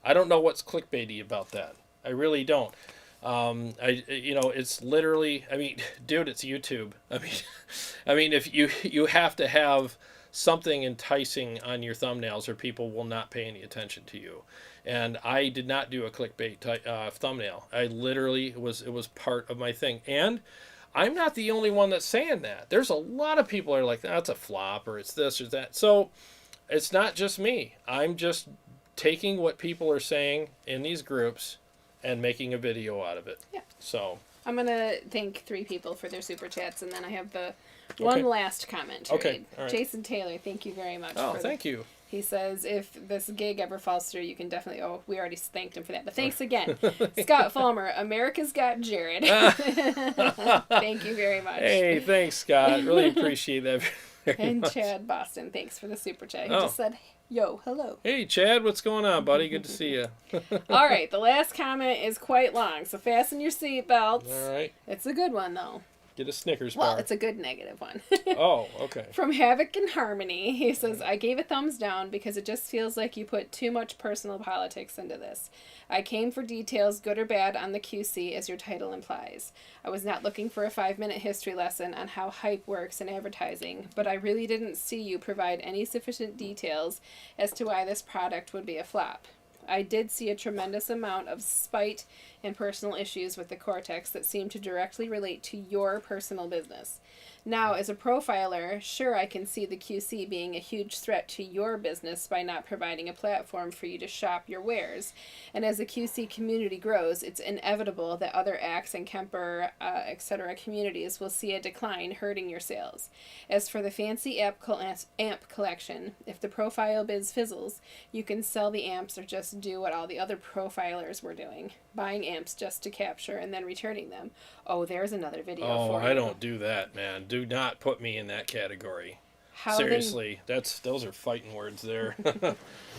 I don't know what's clickbaity about that. I really don't. You know, it's literally, I mean, dude, it's YouTube. I mean, if you have to have something enticing on your thumbnails or people will not pay any attention to you. And I did not do a clickbait thumbnail. I literally, it was part of my thing. And I'm not the only one that's saying that. There's a lot of people that are like, that's a flop or it's this or that. So it's not just me. I'm just taking what people are saying in these groups and making a video out of it. Yeah. So I'm going to thank 3 people for their super chats, and then I have the one last comment to read. All right. Jason Taylor, thank you very much. Oh, thank you. He says, if this gig ever falls through, you can definitely... Oh, we already thanked him for that. But thanks again. Scott Fulmer, America's Got Jared. Thank you very much. Hey, thanks, Scott. Really appreciate that very much. Chad Boston, thanks for the super chat. He just said, yo, hello. Hey, Chad, what's going on, buddy? Good to see you. All right, the last comment is quite long, so fasten your seatbelts. All right. It's a good one, though. Get a Snickers bar. Well, it's a good negative one. Oh, okay. From Havoc and Harmony, he says, I gave a thumbs down because it just feels like you put too much personal politics into this. I came for details, good or bad, on the QC, as your title implies. I was not looking for a 5-minute history lesson on how hype works in advertising, but I really didn't see you provide any sufficient details as to why this product would be a flop. I did see a tremendous amount of spite and personal issues with the Cortex that seemed to directly relate to your personal business. Now, as a profiler, sure, I can see the QC being a huge threat to your business by not providing a platform for you to shop your wares. And as the QC community grows, it's inevitable that other Axe and Kemper, etc. communities will see a decline, hurting your sales. As for the fancy amp collection, if the profile biz fizzles, you can sell the amps or just do what all the other profilers were doing, buying amps just to capture and then returning them. Oh, there's another video for you. Oh, I don't do that, man. Do not put me in that category. Seriously, those are fighting words there.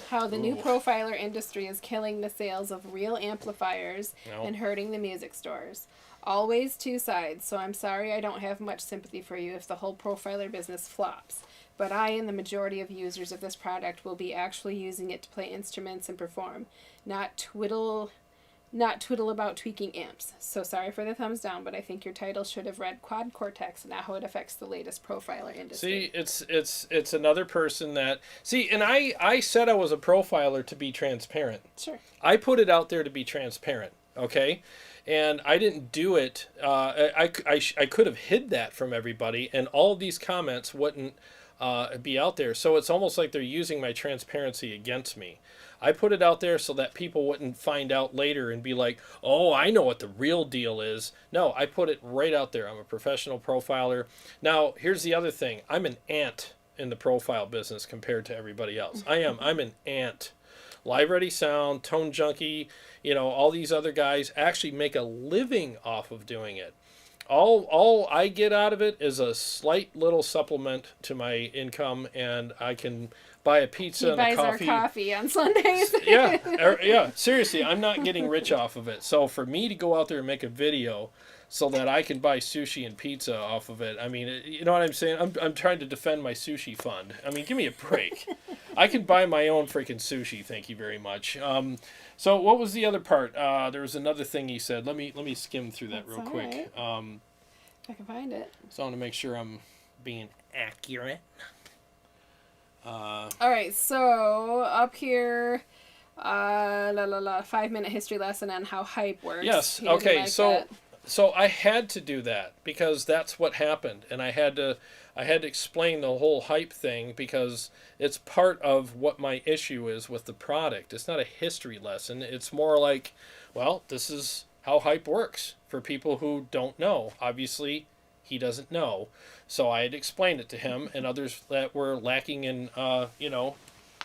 How the new profiler industry is killing the sales of real amplifiers and hurting the music stores. Always 2 sides, so I'm sorry I don't have much sympathy for you if the whole profiler business flops. But I and the majority of users of this product will be actually using it to play instruments and perform, not twiddle about tweaking amps. So sorry for the thumbs down, but I think your title should have read Quad Cortex and how it affects the latest profiler industry. See, it's another person that... See, and I said I was a profiler to be transparent. Sure. I put it out there to be transparent, okay? And I didn't do it... I could have hid that from everybody, and all of these comments wouldn't be out there. So it's almost like they're using my transparency against me. I put it out there so that people wouldn't find out later and be like, oh, I know what the real deal is. No, I put it right out there. I'm a professional profiler. Now, here's the other thing. I'm an ant in the profile business compared to everybody else. I'm an ant. Live Ready Sound, Tone Junkie, all these other guys actually make a living off of doing it. all I get out of it is a slight little supplement to my income, and I can buy a pizza and a coffee. He buys our coffee on Sundays. Yeah. Seriously, I'm not getting rich off of it. So for me to go out there and make a video so that I can buy sushi and pizza off of it, I mean, you know what I'm saying? I'm trying to defend my sushi fund. I mean, give me a break. I can buy my own freaking sushi. Thank you very much. So what was the other part? There was another thing he said. Let me skim through that real quick. Right. If I can find it. So I want to make sure I'm being accurate. All right, so up here, 5-minute history lesson on how hype works. Yes. Okay. So I had to do that because that's what happened, and I had to explain the whole hype thing because it's part of what my issue is with the product. It's not a history lesson. It's more like, well, this is how hype works for people who don't know. Obviously, he doesn't know. So I had explained it to him and others that were lacking in,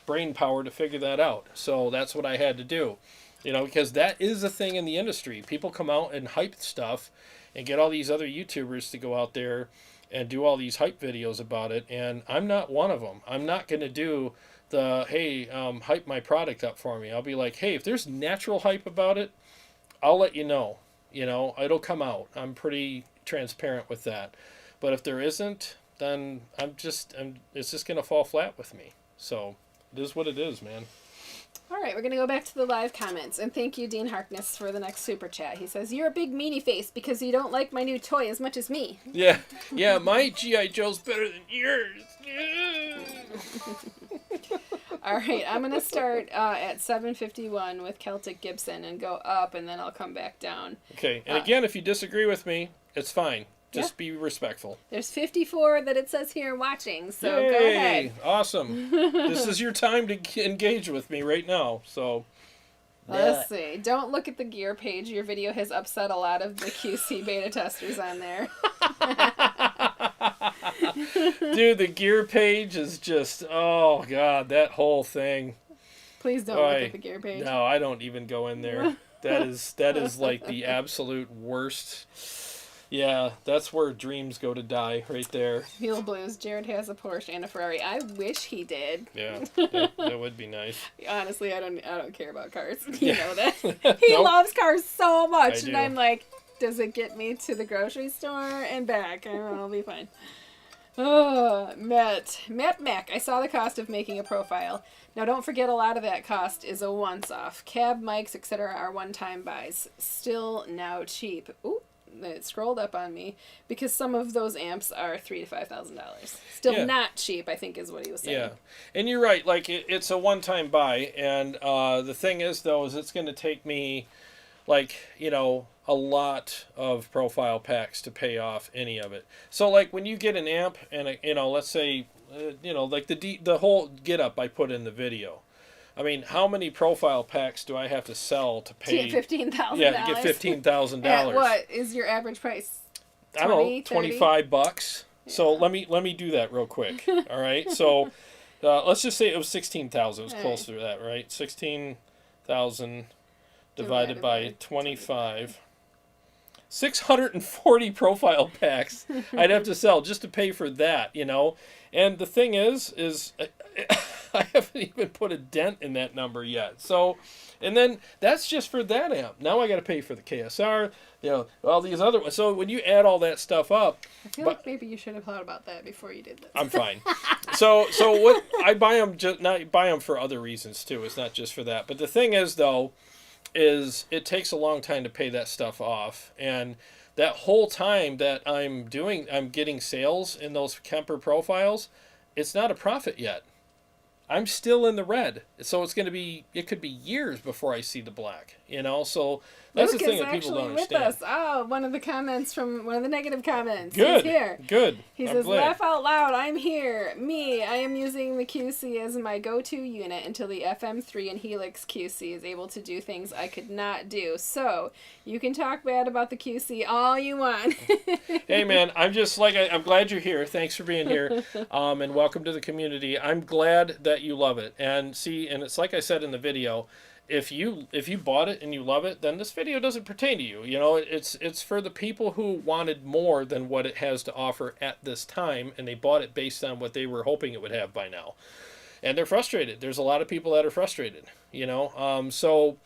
brain power to figure that out. So that's what I had to do. Because that is a thing in the industry. People come out and hype stuff and get all these other YouTubers to go out there and do all these hype videos about it. And I'm not one of them. I'm not going to do the, hey, hype my product up for me. I'll be like, hey, if there's natural hype about it, I'll let you know. It'll come out. I'm pretty transparent with that. But if there isn't, then it's just going to fall flat with me. So it is what it is, man. All right, we're going to go back to the live comments. And thank you, Dean Harkness, for the next super chat. He says, you're a big meanie face because you don't like my new toy as much as me. Yeah, my G.I. Joe's better than yours. All right, I'm going to start at 751 with Celtic Gibson and go up, and then I'll come back down. Okay, and again, if you disagree with me, it's fine. Just be respectful. There's 54 that it says here watching, so Yay! Go ahead. Awesome. This is your time to engage with me right now, so... Let's see. Don't look at the gear page. Your video has upset a lot of the QC beta testers on there. Dude, the gear page is just... Oh, God, that whole thing. Please don't look at the gear page. No, I don't even go in there. That is like the absolute worst... Yeah, that's where dreams go to die, right there. Fuel Blues. Jared has a Porsche and a Ferrari. I wish he did. Yeah, that would be nice. Honestly, I don't care about cars. You know that. He loves cars so much, and I'm like, does it get me to the grocery store and back? I don't know, I'll be fine. Oh, Matt Mac. I saw the cost of making a profile. Now, don't forget, a lot of that cost is a once-off. Cab, mics, etc. are one-time buys. Still now cheap. Ooh. It scrolled up on me because some of those amps are $3,000 to $5,000. Still not cheap, I think, is what he was saying. Yeah, and you're right. Like it's a one-time buy, and the thing is, though, is it's going to take me, like, a lot of profile packs to pay off any of it. So, like, when you get an amp, and let's say, like the whole get up I put in the video. I mean, how many profile packs do I have to sell to pay? $15,000. Yeah, to get $15,000. At what is your average price? 20, I don't know, $25. Yeah. So let me do that real quick. All right. So let's just say it was 16,000. It was close to that, right? 16,000 divided by 25. 640 profile packs I'd have to sell just to pay for that, And the thing is I haven't even put a dent in that number yet. So, and then that's just for that amp. Now I got to pay for the KSR, all these other ones. So when you add all that stuff up, I feel like maybe you should have thought about that before you did this. I'm fine. So what I buy them for other reasons too. It's not just for that. But the thing is, though, is it takes a long time to pay that stuff off, and that whole time that I'm getting sales in those Kemper profiles, it's not a profit yet. I'm still in the red, so it could be years before I see the black, so that's Luke the thing that people don't understand. With us. Oh, one of the negative comments. Good. He's here. Good. He says, laugh out loud, I'm here. I am using the QC as my go-to unit until the FM3 and Helix QC is able to do things I could not do. So, you can talk bad about the QC all you want. Hey, man, I'm glad you're here. Thanks for being here, and welcome to the community. I'm glad that that you love it. And see, and it's like I said in the video, if you bought it and you love it, then this video doesn't pertain to you. You know, it's for the people who wanted more than what it has to offer at this time, and they bought it based on what they were hoping it would have by now. And they're frustrated. There's a lot of people that are frustrated, you know. So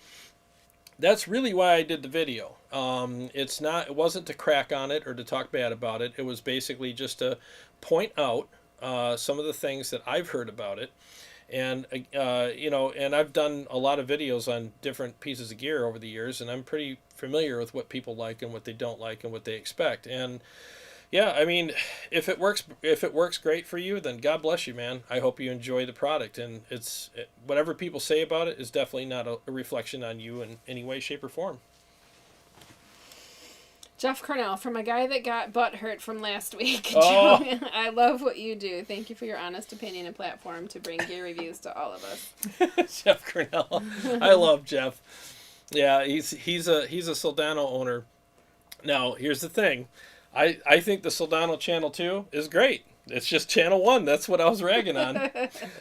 that's really why I did the video. It wasn't to crack on it or to talk bad about it. It was basically just to point out some of the things that I've heard about it. And, you know, and I've done a lot of videos on different pieces of gear over the years, and I'm pretty familiar with what people like and what they don't like and what they expect. And yeah, I mean, if it works great for you, then God bless you, man. I hope you enjoy the product. And whatever people say about it is definitely not a reflection on you in any way, shape, or form. Jeff Cornell, from a guy that got butt hurt from last week. Oh. I love what you do. Thank you for your honest opinion and platform to bring gear reviews to all of us. Jeff Cornell. I love Jeff. Yeah, he's a Soldano owner. Now, here's the thing. I think the Soldano Channel 2 is great. It's just Channel 1. That's what I was ragging on.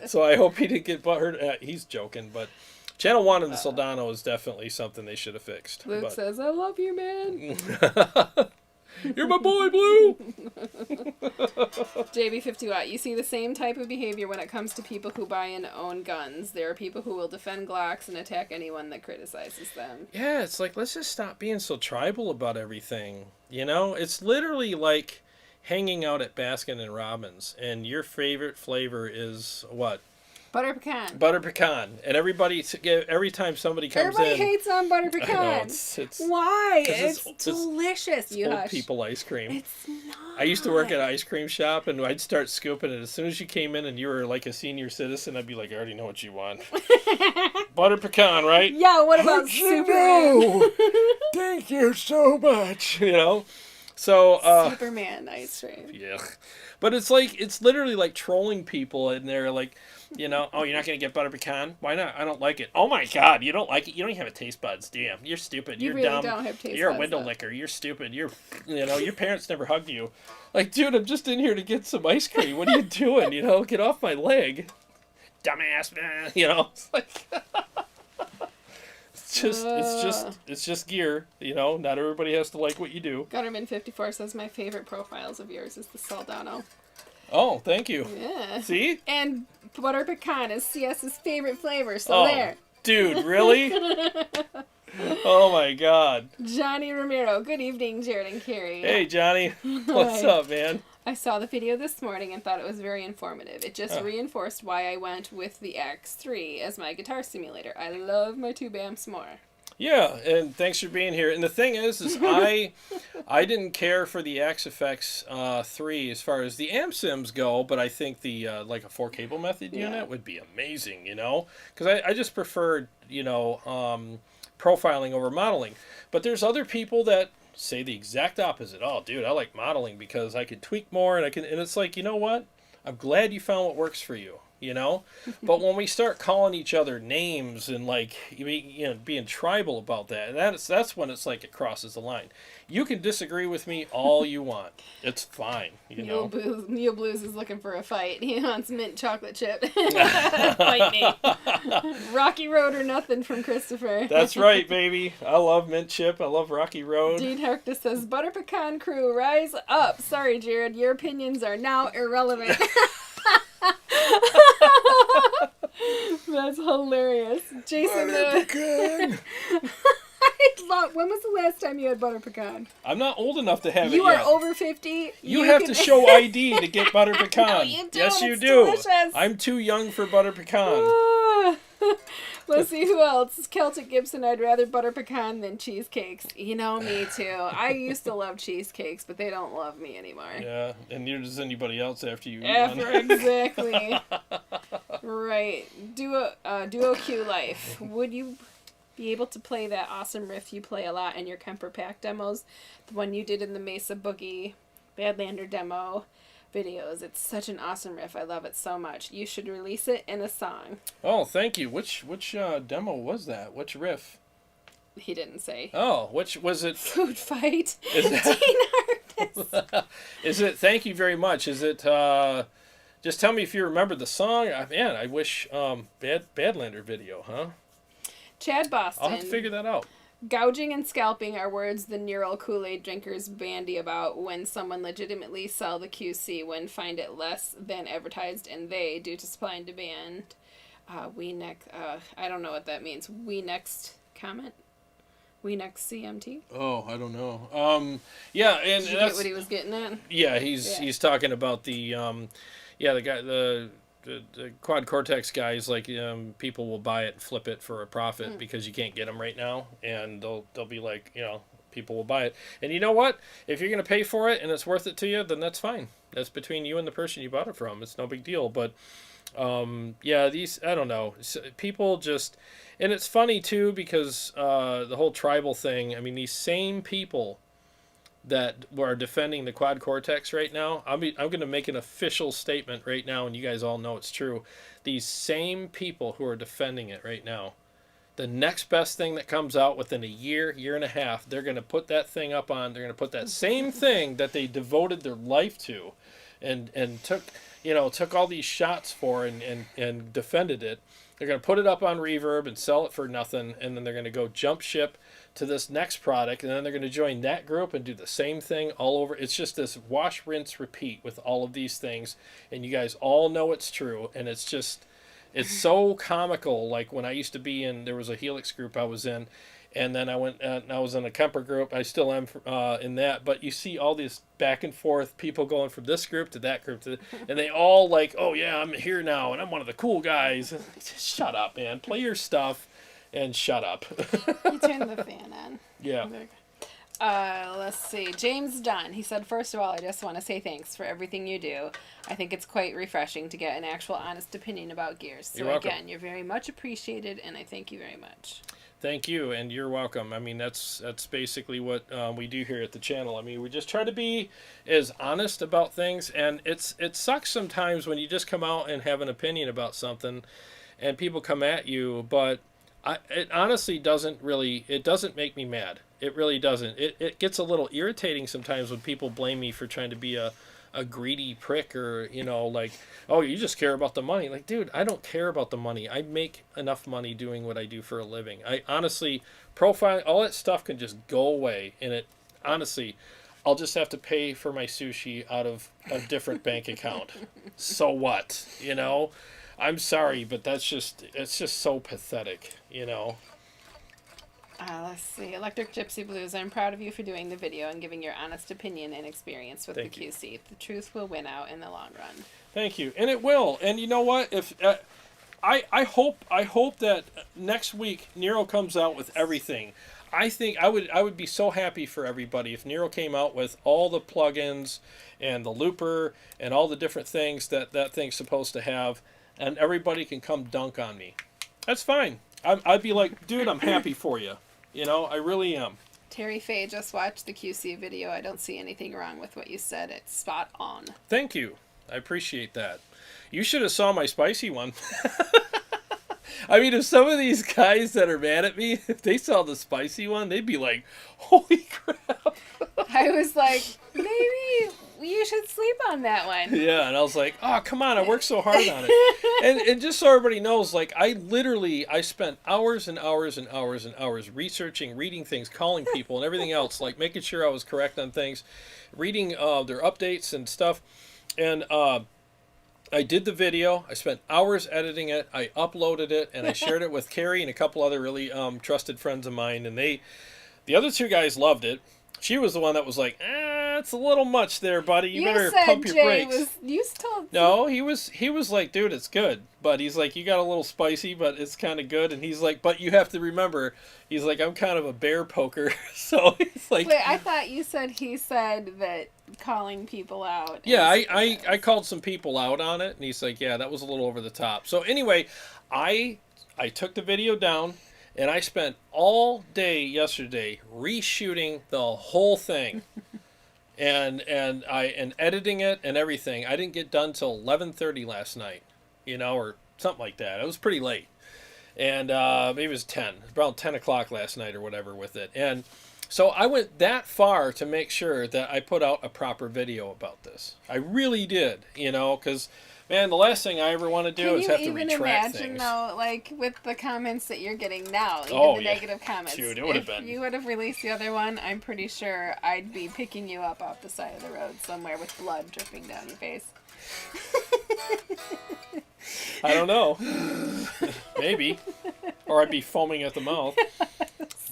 So I hope he didn't get butthurt. He's joking, but Channel 1 and the Soldano is definitely something they should have fixed. Luke says, I love you, man. You're my boy, Blue. JB50 Watt, you see the same type of behavior when it comes to people who buy and own guns. There are people who will defend Glocks and attack anyone that criticizes them. Yeah, it's like, let's just stop being so tribal about everything. You know, it's literally like hanging out at Baskin and Robbins, and your favorite flavor is what? Butter pecan. Butter pecan. And every time somebody comes Everybody hates on butter pecan. I know, it's why? It's delicious. It's old people ice cream. It's not. I used to work at an ice cream shop, and I'd start scooping it. As soon as you came in and you were like a senior citizen, I'd be like, I already know what you want. Butter pecan, right? Yeah, what about Superman? Thank you so much. You know? So, Superman ice cream. Yeah. But it's literally like trolling people, and they're like, you know, oh, you're not going to get butter pecan? Why not? I don't like it. Oh my God, you don't like it? You don't even have a taste buds. Damn, you're stupid. You're really dumb. Don't have taste you're buds, a window though. licker. You're stupid. You know, your parents never hugged you. Like, dude, I'm just in here to get some ice cream. What are you doing? You know, get off my leg. Dumbass, man. You know, it's like... It's just gear, you know. Not everybody has to like what you do. Gutterman54 says my favorite profiles of yours is the Soldano. Oh, thank you. Yeah. See? And butter pecan is CS's favorite flavor, so there. Dude, really? Oh my God. Johnny Romero, good evening, Jared and Carrie. Hey, Johnny. What's up, man? I saw the video this morning and thought it was very informative. It just reinforced why I went with the X3 as my guitar simulator. I love my tube amps more. Yeah, and thanks for being here. And the thing is I didn't care for the XFX 3 as far as the amp sims go, but I think the like a 4-cable method unit would be amazing, you know? Because I just preferred, you know, profiling over modeling. But there's other people that say the exact opposite. Oh, dude, I like modeling because I can tweak more, and it's like, you know what? I'm glad you found what works for you, you know? But when we start calling each other names and, like, you know, being tribal about that, and that's when it's like it crosses the line. You can disagree with me all you want. It's fine, you know? Neil Blues is looking for a fight. He wants mint chocolate chip. Fight me. Rocky Road or nothing from Christopher. That's right, baby. I love mint chip. I love Rocky Road. Dean Harkness says, Butter Pecan Crew, rise up. Sorry, Jared, your opinions are now irrelevant. That's hilarious. Jason, when was the last time you had butter pecan? I'm not old enough to have it yet. You are over 50. You have to show ID to get butter pecan. No, you don't. Yes, you It's do. delicious. I'm too young for butter pecan. Let's see who else. Celtic Gibson, I'd rather butter pecan than cheesecakes. You know, me too. I used to love cheesecakes, but they don't love me anymore. Yeah, and neither does anybody else after you eat one. Exactly. Right. Duo Q Life. Would you be able to play that awesome riff you play a lot in your Kemper Pack demos? The one you did in the Mesa Boogie Badlander demo videos. It's such an awesome riff. I love it so much. You should release it in a song. Oh, thank you. Which demo was that? Which riff? He didn't say. Oh, which was it? Food Fight. Is it? Is it? Thank you very much. Is it Just tell me if you remember the song. Man, I wish Badlander video, huh? Chad Boston. I'll have to figure that out. Gouging and scalping are words the neural Kool-Aid drinkers bandy about when someone legitimately sell the QC when find it less than advertised and they, due to supply and demand. I don't know what that means. We next comment? We next CMT? Oh, I don't know. Yeah, and Did you get what he was getting at? Yeah, he's talking about the the guy the quad cortex guys, like people will buy it and flip it for a profit because you can't get them right now, and they'll be like, people will buy it, and you know what, if you're going to pay for it and it's worth it to you, then that's fine. That's between you and the person you bought it from. It's no big deal. But these, I don't know, people just, and it's funny too because the whole tribal thing, I mean, these same people that are defending the quad cortex right now, I'm going to make an official statement right now, and you guys all know it's true. These same people who are defending it right now, the next best thing that comes out within a year and a half, they're going to put that thing up on, they're going to put that same thing that they devoted their life to and took all these shots for and defended it. They're going to put it up on Reverb and sell it for nothing, and then they're going to go jump ship to this next product, and then they're going to join that group and do the same thing all over. It's just this wash, rinse, repeat with all of these things, and you guys all know it's true, and it's so comical. Like when I used to be there was a Helix group I was in, and then I went and I was in a Kemper group. I still am in that, but you see all these back and forth people going from this group to that group, and they all like, oh yeah, I'm here now, and I'm one of the cool guys. Just shut up, man. Play your stuff. And shut up. You turn the fan on. Yeah. Let's see. James Dunn. He said, first of all, I just want to say thanks for everything you do. I think it's quite refreshing to get an actual honest opinion about gears. So you're welcome. Again, you're very much appreciated, and I thank you very much. Thank you, and you're welcome. I mean, that's basically what we do here at the channel. I mean, we just try to be as honest about things, and it sucks sometimes when you just come out and have an opinion about something, and people come at you, but it honestly doesn't make me mad. It really doesn't. It gets a little irritating sometimes when people blame me for trying to be a greedy prick, or like, oh, you just care about the money. Like, dude, I don't care about the money. I make enough money doing what I do for a living. I honestly, profiling, all that stuff can just go away, and it honestly, I'll just have to pay for my sushi out of a different bank account. So what? I'm sorry, but it's just so pathetic, Let's see. Electric Gypsy Blues. I'm proud of you for doing the video and giving your honest opinion and experience with Thank the QC. you. The truth will win out in the long run. Thank you, and it will. And you know what? If I hope that next week Nero comes out with everything. I think I would be so happy for everybody if Nero came out with all the plugins and the looper and all the different things that thing's supposed to have. And everybody can come dunk on me. That's fine. I'd be like, dude, I'm happy for you. I really am. Terry Faye just watched the QC video. I don't see anything wrong with what you said. It's spot on. Thank you. I appreciate that. You should have saw my spicy one. I mean, if some of these guys that are mad at me, if they saw the spicy one, they'd be like, holy crap. I was like, maybe you should sleep on that one. Yeah, and I was like, oh, come on, I worked so hard on it. And just so everybody knows, like, I spent hours and hours and hours and hours researching, reading things, calling people, and everything else, like making sure I was correct on things, reading their updates and stuff. And I did the video. I spent hours editing it. I uploaded it, and I shared it with Carrie and a couple other really trusted friends of mine. And the other two guys loved it. She was the one that was like, it's a little much there, buddy. You better pump your brakes. No, he was like, dude, it's good. But he's like, you got a little spicy, but it's kind of good. And he's like, but you have to remember, he's like, I'm kind of a bear poker. So he's like... Wait, I thought he said that calling people out. Yeah, I called some people out on it. And he's like, yeah, that was a little over the top. So anyway, I took the video down. And I spent all day yesterday reshooting the whole thing, and editing it and everything. I didn't get done till 11:30 last night, or something like that. It was pretty late, and maybe it was 10, around 10 o'clock last night or whatever with it. And so I went that far to make sure that I put out a proper video about this. I really did, because Man, the last thing I ever want to do is have to retract things. Can you even imagine, though, like, with the comments that you're getting now, even the negative comments, Shoot, it would have been. If you would have released the other one, I'm pretty sure I'd be picking you up off the side of the road somewhere with blood dripping down your face. I don't know. Maybe. Or I'd be foaming at the mouth,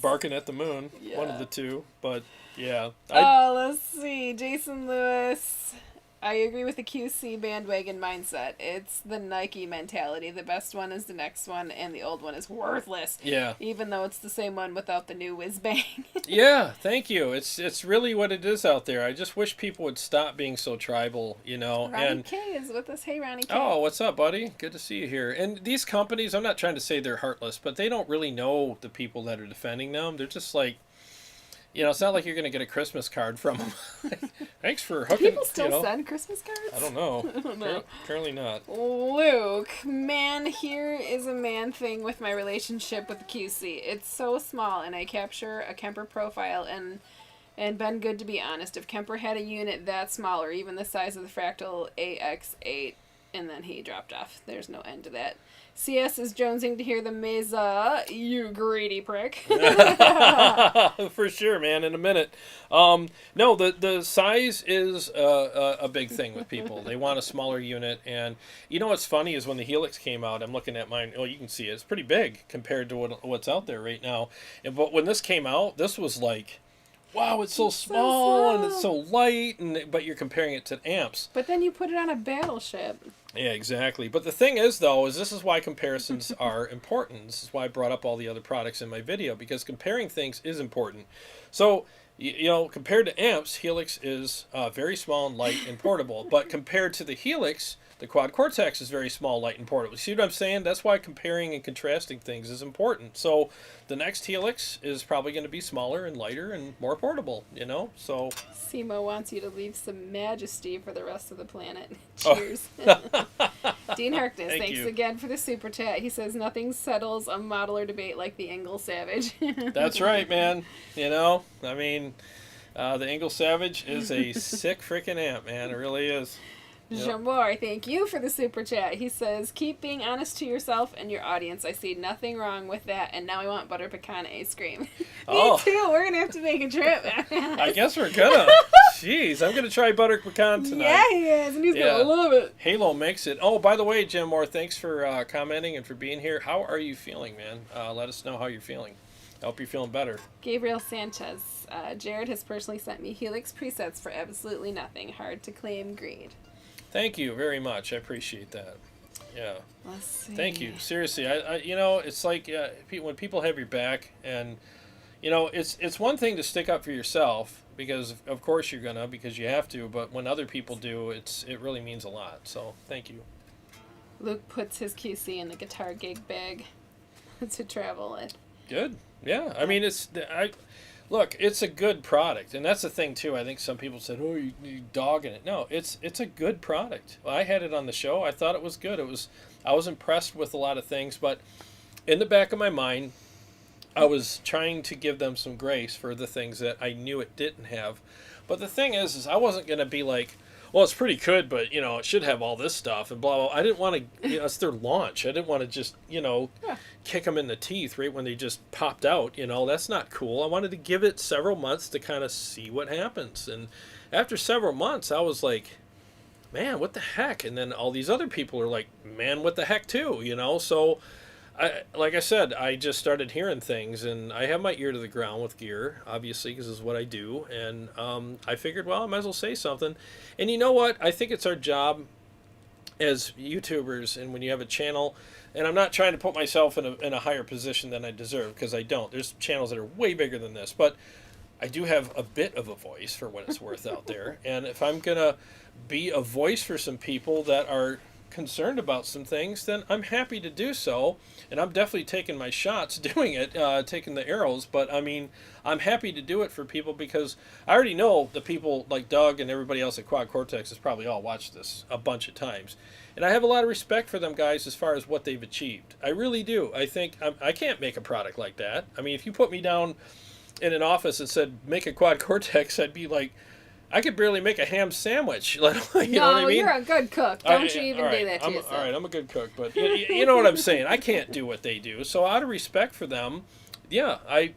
barking at the moon, one of the two, but... Yeah. Let's see. Jason Lewis. I agree with the QC bandwagon mindset. It's the Nike mentality. The best one is the next one, and the old one is worthless. Yeah. Even though it's the same one without the new whiz bang. Yeah, thank you. It's really what it is out there. I just wish people would stop being so tribal, you know. Ronnie K is with us. Hey, Ronnie K. Oh, what's up, buddy? Good to see you here. And these companies, I'm not trying to say they're heartless, but they don't really know the people that are defending them. They're just like, you know, it's not like you're going to get a Christmas card from them. Thanks for hooking. Do people still send Christmas cards? I don't know. I don't know. Apparently not. Luke, man, here is a man thing with my relationship with the QC. It's so small, and I capture a Kemper profile, and been good to be honest. If Kemper had a unit that small, or even the size of the Fractal AX8, and then he dropped off. There's no end to that. CS is jonesing to hear the Meza, you greedy prick. For sure, man, in a minute. No, the size is a big thing with people. They want a smaller unit, and you know what's funny is when the Helix came out, I'm looking at mine, you can see it. It's pretty big compared to what's out there right now. But when this came out, this was like, wow, it's so small and it's so light, but you're comparing it to amps. But then you put it on a battleship. Yeah, exactly. But the thing is, though, is this is why comparisons are important. This is why I brought up all the other products in my video, because comparing things is important. So, you know, compared to amps, Helix is very small and light and portable. But compared to the Helix, the Quad Cortex is very small, light, and portable. See what I'm saying? That's why comparing and contrasting things is important. So the next Helix is probably going to be smaller and lighter and more portable, you know? So Simo wants you to leave some majesty for the rest of the planet. Cheers. Dean Harkness, thanks again for the super chat. He says, nothing settles a modeler debate like the Engel Savage. That's right, man. You know, I mean, the Engel Savage is a sick freaking amp, man. It really is. Yep. Jamor, thank you for the super chat. He says, keep being honest to yourself and your audience. I see nothing wrong with that, and now I want butter pecan ice cream. Me too. We're going to have to make a trip. I guess we're gonna. Jeez, I'm going to try butter pecan tonight. Yeah, he is, and he's going to love it. Halo makes it. Oh, by the way, Jim Moore, thanks for commenting and for being here. How are you feeling, man? Let us know how you're feeling. I hope you're feeling better. Gabriel Sanchez. Jared has personally sent me Helix presets for absolutely nothing. Hard to claim greed. Thank you very much. I appreciate that. Yeah. Let's see. Thank you. Seriously, I you know, it's like when people have your back, and you know, it's one thing to stick up for yourself, because of course you're gonna, because you have to, but when other people do, it really means a lot. So thank you. Luke puts his QC in the guitar gig bag to travel with. Good. Yeah. I mean, look, it's a good product, and that's the thing too. I think some people said, "Oh, you dogging it." No, it's a good product. I had it on the show. I thought it was good. I was impressed with a lot of things, but in the back of my mind, I was trying to give them some grace for the things that I knew it didn't have. But the thing is I wasn't going to be like, well, it's pretty good, but, you know, it should have all this stuff and blah, blah. I didn't want to, it's their launch. I didn't want to just, kick them in the teeth right when they just popped out. You know, that's not cool. I wanted to give it several months to kind of see what happens. And after several months, I was like, man, what the heck? And then all these other people are like, man, what the heck too, you know? So, like I said, I just started hearing things, and I have my ear to the ground with gear, obviously, because this is what I do. And I figured, well, I might as well say something. And you know what? I think it's our job as YouTubers, and when you have a channel, and I'm not trying to put myself in a higher position than I deserve, because I don't. There's channels that are way bigger than this, but I do have a bit of a voice for what it's worth out there. And if I'm going to be a voice for some people that are concerned about some things, then I'm happy to do so, and I'm definitely taking my shots doing it, taking the arrows, but I mean, I'm happy to do it for people, because I already know the people like Doug and everybody else at Quad Cortex has probably all watched this a bunch of times, and I have a lot of respect for them guys as far as what they've achieved. I really do. I think I can't make a product like that. I mean, if you put me down in an office and said make a Quad Cortex, I'd be like, I could barely make a ham sandwich. You know what I mean? You're a good cook. Don't you even do that to yourself. All right, I'm a good cook, but you know what I'm saying. I can't do what they do. So out of respect for them, yeah, I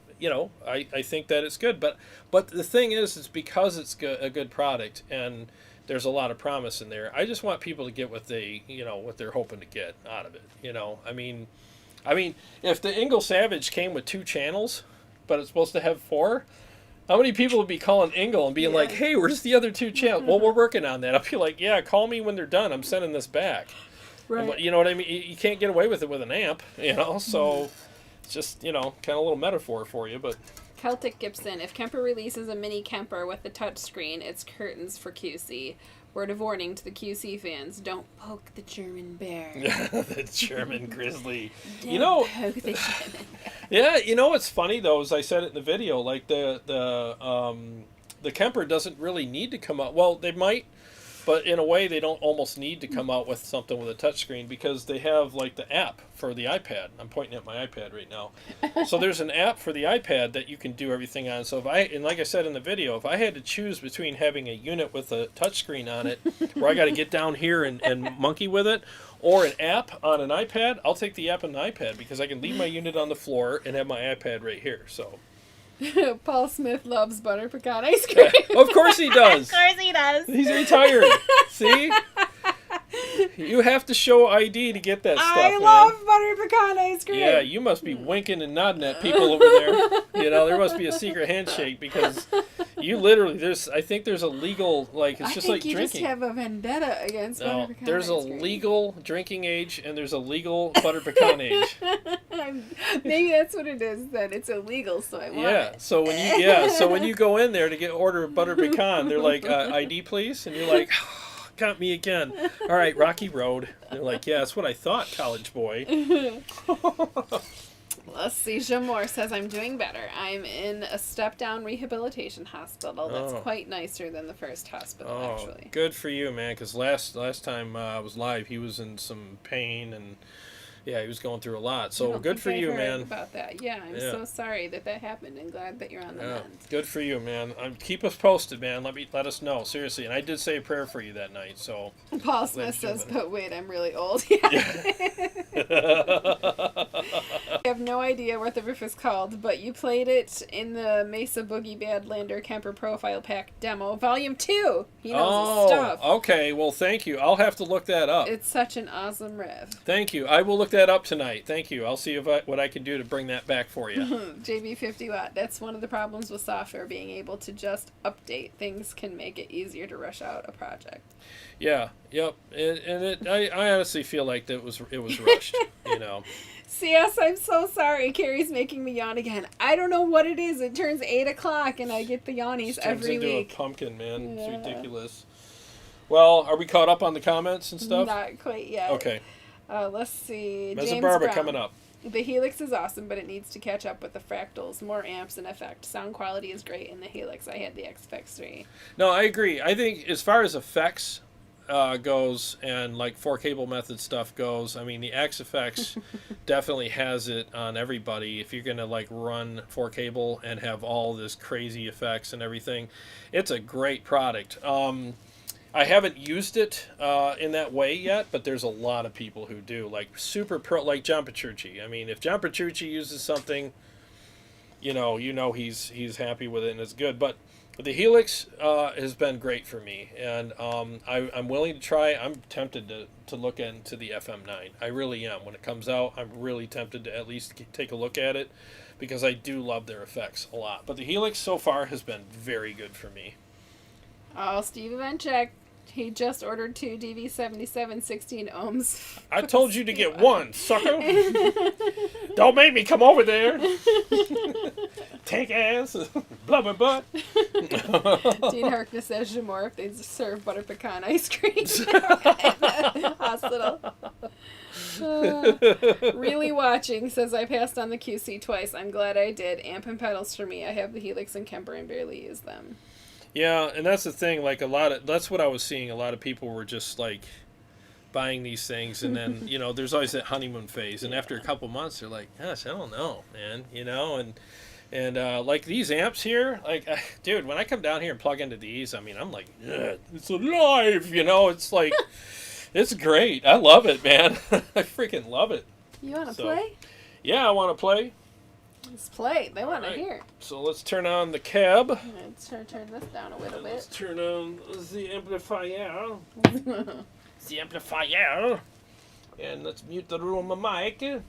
think that it's good. But the thing is, it's because it's a good product and there's a lot of promise in there. I just want people to get what they're hoping to get out of it. I mean, if the Ingle Savage came with 2 channels, but it's supposed to have 4. How many people would be calling Ingle and being like, hey, where's the other 2 channels? Well, we're working on that. I'll be like, yeah, call me when they're done. I'm sending this back. Right. You know what I mean? You can't get away with it with an amp, so it's just, kind of a little metaphor for you. But Celtic Gibson, if Kemper releases a mini Kemper with the touchscreen, it's curtains for QC. Word of warning to the QC fans, don't poke the German bear. The German grizzly. Don't poke the German bear. Yeah, what's funny, though, is I said it in the video, like the Kemper doesn't really need to come out. Well, they might, but in a way they don't almost need to come out with something with a touchscreen because they have, like, the app for the iPad. I'm pointing at my iPad right now. So there's an app for the iPad that you can do everything on. So and like I said in the video, if I had to choose between having a unit with a touchscreen on it, where I got to get down here and monkey with it, or an app on an iPad, I'll take the app on the iPad because I can leave my unit on the floor and have my iPad right here. So. Paul Smith loves butter pecan ice cream. Of course he does. Of course he does. He's retired. See? You have to show ID to get that stuff, I love butter pecan ice cream. Yeah, you must be winking and nodding at people over there. There must be a secret handshake because you literally, I think there's a legal, it's just like drinking. I think you just have a vendetta against butter pecan there's ice a cream. Legal drinking age and there's a legal butter pecan age. Maybe that's what it is then. It's illegal, so I want it. So when you go in there to order butter pecan, they're like, ID please, and you're like, got me again. All right, Rocky Road. They're like, yeah, that's what I thought, college boy. Let's see. Jamor says, I'm doing better. I'm in a step-down rehabilitation hospital that's quite nicer than the first hospital, actually. Good for you, man, because last time I was live, he was in some pain and... Yeah, he was going through a lot. So good for you, man. About that. Yeah, I'm so sorry that happened and glad that you're on the mend. Good for you, man. Keep us posted, man. Let us know. Seriously. And I did say a prayer for you that night, so. Paul Smith says, but wait, I'm really old. Yeah. I have no idea what the riff is called, but you played it in the Mesa Boogie Badlander Kemper Profile Pack demo, Volume 2. He knows his stuff. Okay. Well, thank you. I'll have to look that up. It's such an awesome riff. Thank you. I will look that up tonight. Thank you. I'll see what I can do to bring that back for you. JB50 Watt. That's one of the problems with software. Being able to just update things can make it easier to rush out a project. Yeah. Yep. I honestly feel like it was rushed. CS, I'm so sorry. Carrie's making me yawn again. I don't know what it is. It turns 8 o'clock and I get the yawnies every week. Turns into a pumpkin, man. Yeah. It's ridiculous. Well, are we caught up on the comments and stuff? Not quite yet. Okay. Let's see. Mezzabarba coming up. The Helix is awesome, but it needs to catch up with the fractals. More amps and effect. Sound quality is great in the Helix. I had the XFX3. No, I agree. I think as far as effects goes and like 4-cable method stuff goes, I mean, the XFX definitely has it on everybody. If you're going to like run 4-cable and have all this crazy effects and everything, it's a great product. I haven't used it in that way yet, but there's a lot of people who do, like super pro, like John Petrucci. I mean, if John Petrucci uses something, he's happy with it and it's good. But the Helix has been great for me, and I'm willing to try. I'm tempted to look into the FM9. I really am. When it comes out, I'm really tempted to at least take a look at it because I do love their effects a lot. But the Helix so far has been very good for me. Oh, Steve Evencheck. He just ordered 2 DV77 16 ohms. I told you to get one, sucker. Don't make me come over there. Take ass, blubber butt. Dean Harkness says Jamor if they serve butter pecan ice cream in the hospital. Really watching says I passed on the QC twice. I'm glad I did. Amp and pedals for me. I have the Helix and Kemper and barely use them. Yeah, and that's the thing, like that's what I was seeing. A lot of people were just like buying these things and then, there's always that honeymoon phase. And after a couple months, they're like, gosh, I don't know, man, and And like these amps here, like, dude, when I come down here and plug into these, I mean, I'm like, yeah, it's alive, you know? It's like, it's great. I love it, man. I freaking love it. You want to play? Yeah, I want to play. Let's play. They want to hear. So let's turn on the cab. Let's turn this down a little bit. Let's turn on the amplifier. The amplifier. And let's mute the room mic.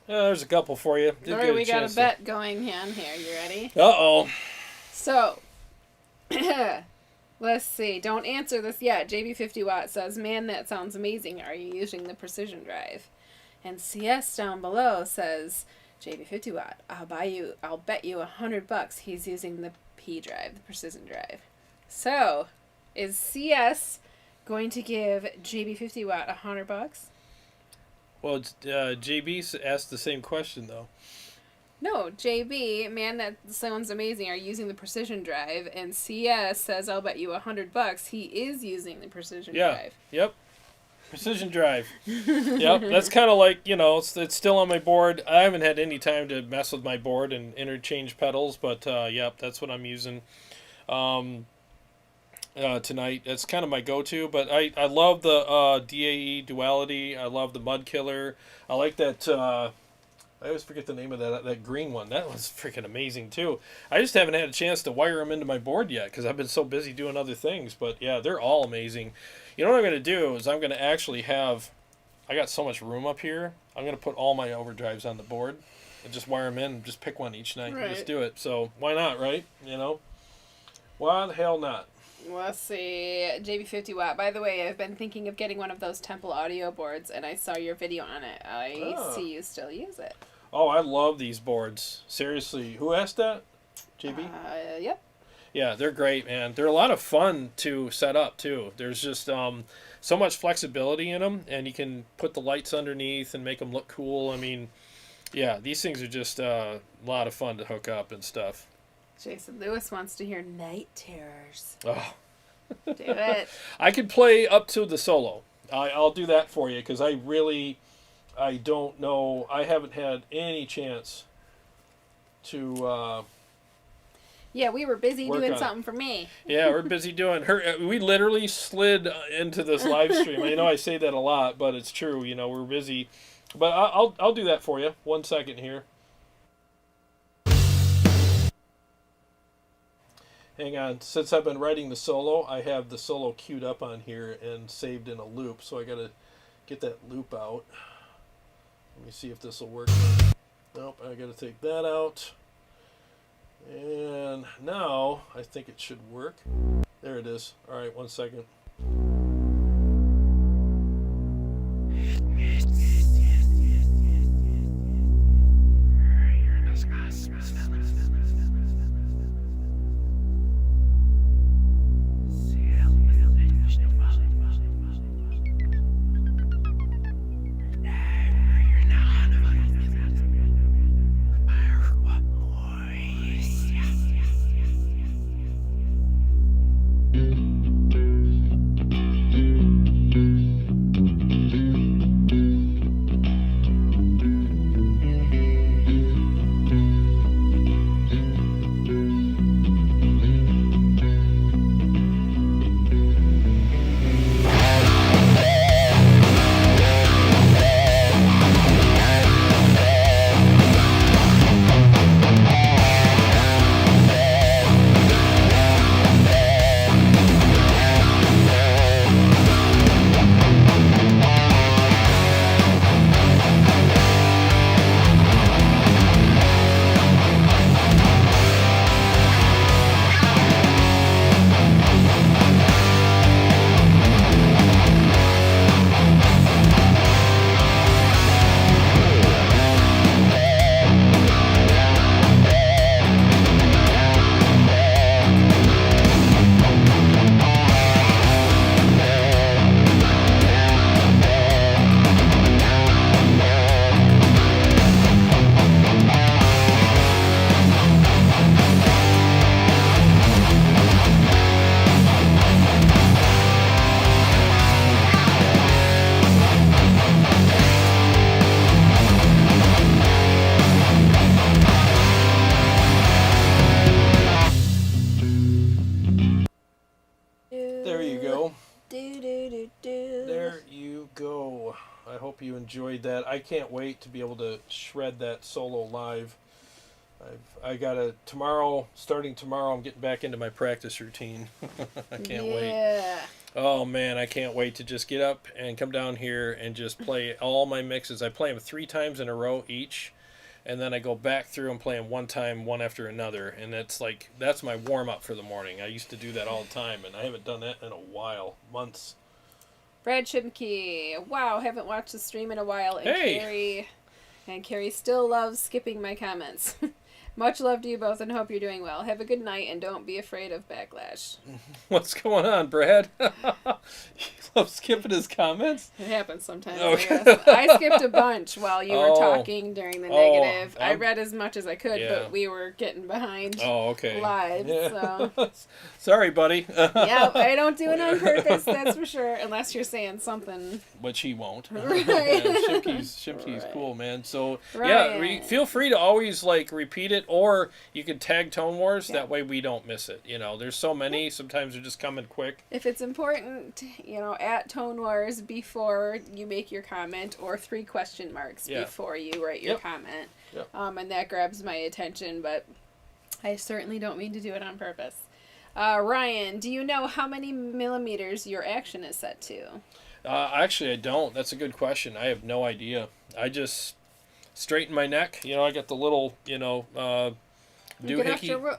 There's a couple for you. All right, we got a bet going on here. You ready? Uh-oh. So, let's see. Don't answer this yet. JB50 Watt says, man, that sounds amazing. Are you using the precision drive? And CS down below says, JB50 Watt, I'll bet you $100 he's using the P drive, the precision drive. So, is CS going to give JB50 Watt $100? Well, JB asked the same question, though. No, JB, man, that sounds amazing, are using the precision drive, and CS says, I'll bet you $100 he is using the precision drive. Yep. Precision drive. Yep. That's kind of like, you know, it's still on my board. I haven't had any time to mess with my board and interchange pedals, but yep, that's what I'm using tonight. That's kind of my go-to, but I love the DAE duality. I love the Mud Killer. I like that. I always forget the name of that green one. That was freaking amazing too. I just haven't had a chance to wire them into my board yet because I've been so busy doing other things. But yeah, they're all amazing. You know what I'm going to do is I'm going to actually have, I got so much room up here, I'm going to put all my overdrives on the board and just wire them in and just pick one each night and just do it. So why not, right? You know? Why the hell not? Let's see. JB50 Watt. By the way, I've been thinking of getting one of those Temple audio boards, and I saw your video on it. I see you still use it. Oh, I love these boards. Seriously. Who asked that? JB? Yep. Yeah, they're great, man. They're a lot of fun to set up, too. There's just so much flexibility in them, and you can put the lights underneath and make them look cool. I mean, yeah, these things are just a lot of fun to hook up and stuff. Jason Lewis wants to hear Night Terrors. Oh. Do it. I could play up to the solo. I'll do that for you because I don't know. I haven't had any chance to. Yeah, we were busy Work doing on it. something for me. Yeah, we're busy doing her. We literally slid into this live stream. I know I say that a lot, but it's true. You know, we're busy. But I'll do that for you. 1 second here. Hang on. Since I've been writing the solo, I have the solo queued up on here and saved in a loop. So I got to get that loop out. Let me see if this will work. Nope, I got to take that out. And now I think it should work. There it is. All right, 1 second. There you go. I hope you enjoyed that. I can't wait to be able to shred that solo live. I gotta starting tomorrow, I'm getting back into my practice routine. I can't wait. Oh man, I can't wait to just get up and come down here and just play all my mixes. I play them 3 times in a row each, and then I go back through and play them one time, one after another, and that's my warm-up for the morning. I used to do that all the time, and I haven't done that in a while, months. Brad Shimke, wow, haven't watched the stream in a while, and Hey! Carrie still loves skipping my comments. Much love to you both and hope you're doing well. Have a good night and don't be afraid of backlash. What's going on, Brad? You love skipping his comments? It happens sometimes. Okay. I guess. I skipped a bunch while you were talking during the negative. I read as much as I could, but we were getting behind live. Yeah. So. Sorry, buddy. Yeah, I don't do it on purpose, that's for sure, unless you're saying something. Which he won't. Right. Yeah, Shimke's cool, man. So, feel free to always, repeat it, or you can tag Tone Wars. That way we don't miss it. You know, there's so many. Sometimes they're just coming quick. If it's important, at Tone Wars before you make your comment, or 3 question marks before you write your comment. Yep. And that grabs my attention, but I certainly don't mean to do it on purpose. Ryan, do you know how many millimeters your action is set to? Actually, I don't. That's a good question. I have no idea. I just straighten my neck. I got the little, doohickey.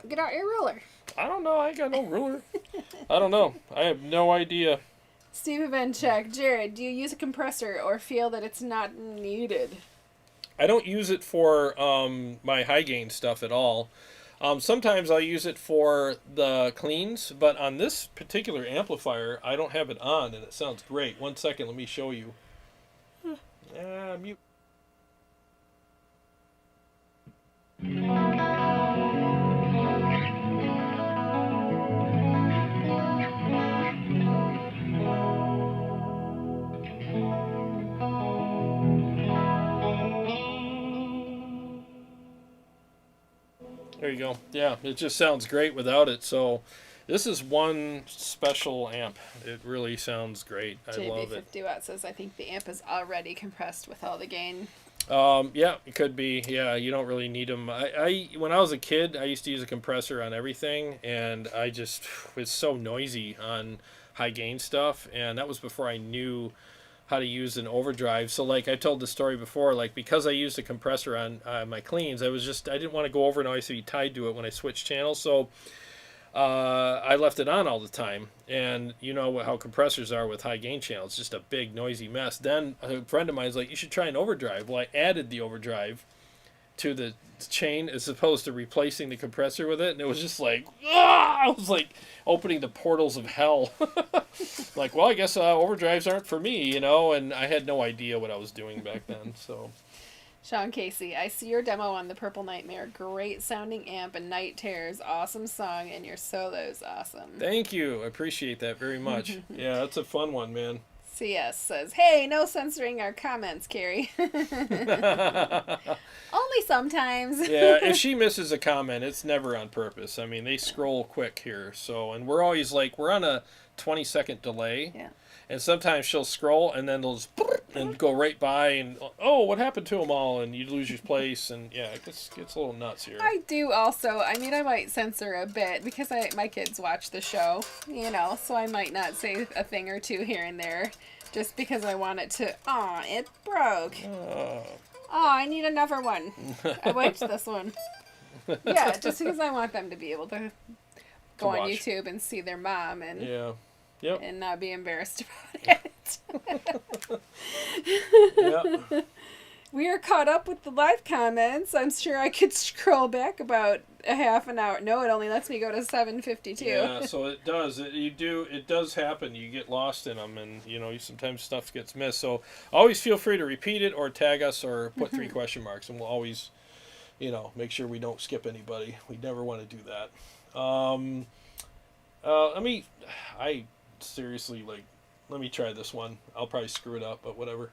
Get out your ruler. I don't know. I ain't got no ruler. I don't know. I have no idea. Steve Evenchek, Jared, do you use a compressor or feel that it's not needed? I don't use it for my high gain stuff at all. Sometimes I'll use it for the cleans, but on this particular amplifier, I don't have it on, and it sounds great. 1 second, let me show you. Mute. There you go. Yeah, it just sounds great without it. So this is one special amp. It really sounds great. I love it. JB50 Watt says, I think the amp is already compressed with all the gain. Yeah, it could be. Yeah, you don't really need them. I when I was a kid, I used to use a compressor on everything, and it's so noisy on high gain stuff, and that was before I knew how to use an overdrive. So like I told the story before, like because I used a compressor on my cleans, I didn't want to go over noise to be tied to it when I switched channels. So I left it on all the time, and you know how compressors are with high gain channels, just a big noisy mess. Then a friend of mine was like, you should try an overdrive. Well, I added the overdrive to the chain as opposed to replacing the compressor with it, and it was just like, I was like opening the portals of hell. Like, well, I guess overdrives aren't for me, you know, and I had no idea what I was doing back then. So Sean Casey, I see your demo on the Purple Nightmare. Great sounding amp and Night Terrors. Awesome song, and your solo's awesome. Thank you. I appreciate that very much. Yeah, that's a fun one, man. CS says, hey, no censoring our comments, Carrie. Only sometimes. Yeah, if she misses a comment, it's never on purpose. I mean, they scroll quick here. So, and we're always like, we're on a 20-second delay. Yeah. And sometimes she'll scroll and then they'll just and go right by and, oh, what happened to them all? And you lose your place. And yeah, it gets a little nuts here. I do also. I mean, I might censor a bit because my kids watch the show, you know, so I might not say a thing or two here and there just because I want it to, it broke. I need another one. I wiped this one. Yeah, just because I want them to be able to go on YouTube and see their mom and Yep. and not be embarrassed about it. Yep. We are caught up with the live comments. I'm sure I could scroll back about a half an hour. No, it only lets me go to 7:52. Yeah, so it does. It does happen. You get lost in them, and you know sometimes stuff gets missed. So always feel free to repeat it or tag us or put 3 question marks, and we'll always, make sure we don't skip anybody. We never want to do that. Seriously, let me try this one. I'll probably screw it up, but whatever.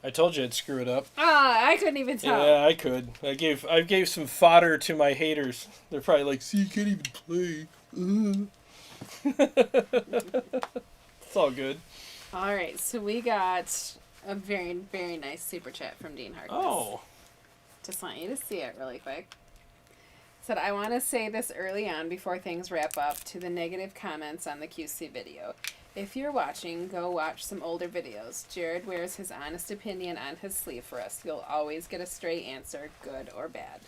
I told you I'd screw it up. I couldn't even tell. Yeah, I could. I gave some fodder to my haters. They're probably like, see, you can't even play. It's all good. All right, so we got a very, very nice super chat from Dean Harkness. Oh. Just want you to see it really quick. Said, I want to say this early on before things wrap up to the negative comments on the QC video. If you're watching, go watch some older videos. Jared wears his honest opinion on his sleeve for us. You'll always get a straight answer, good or bad.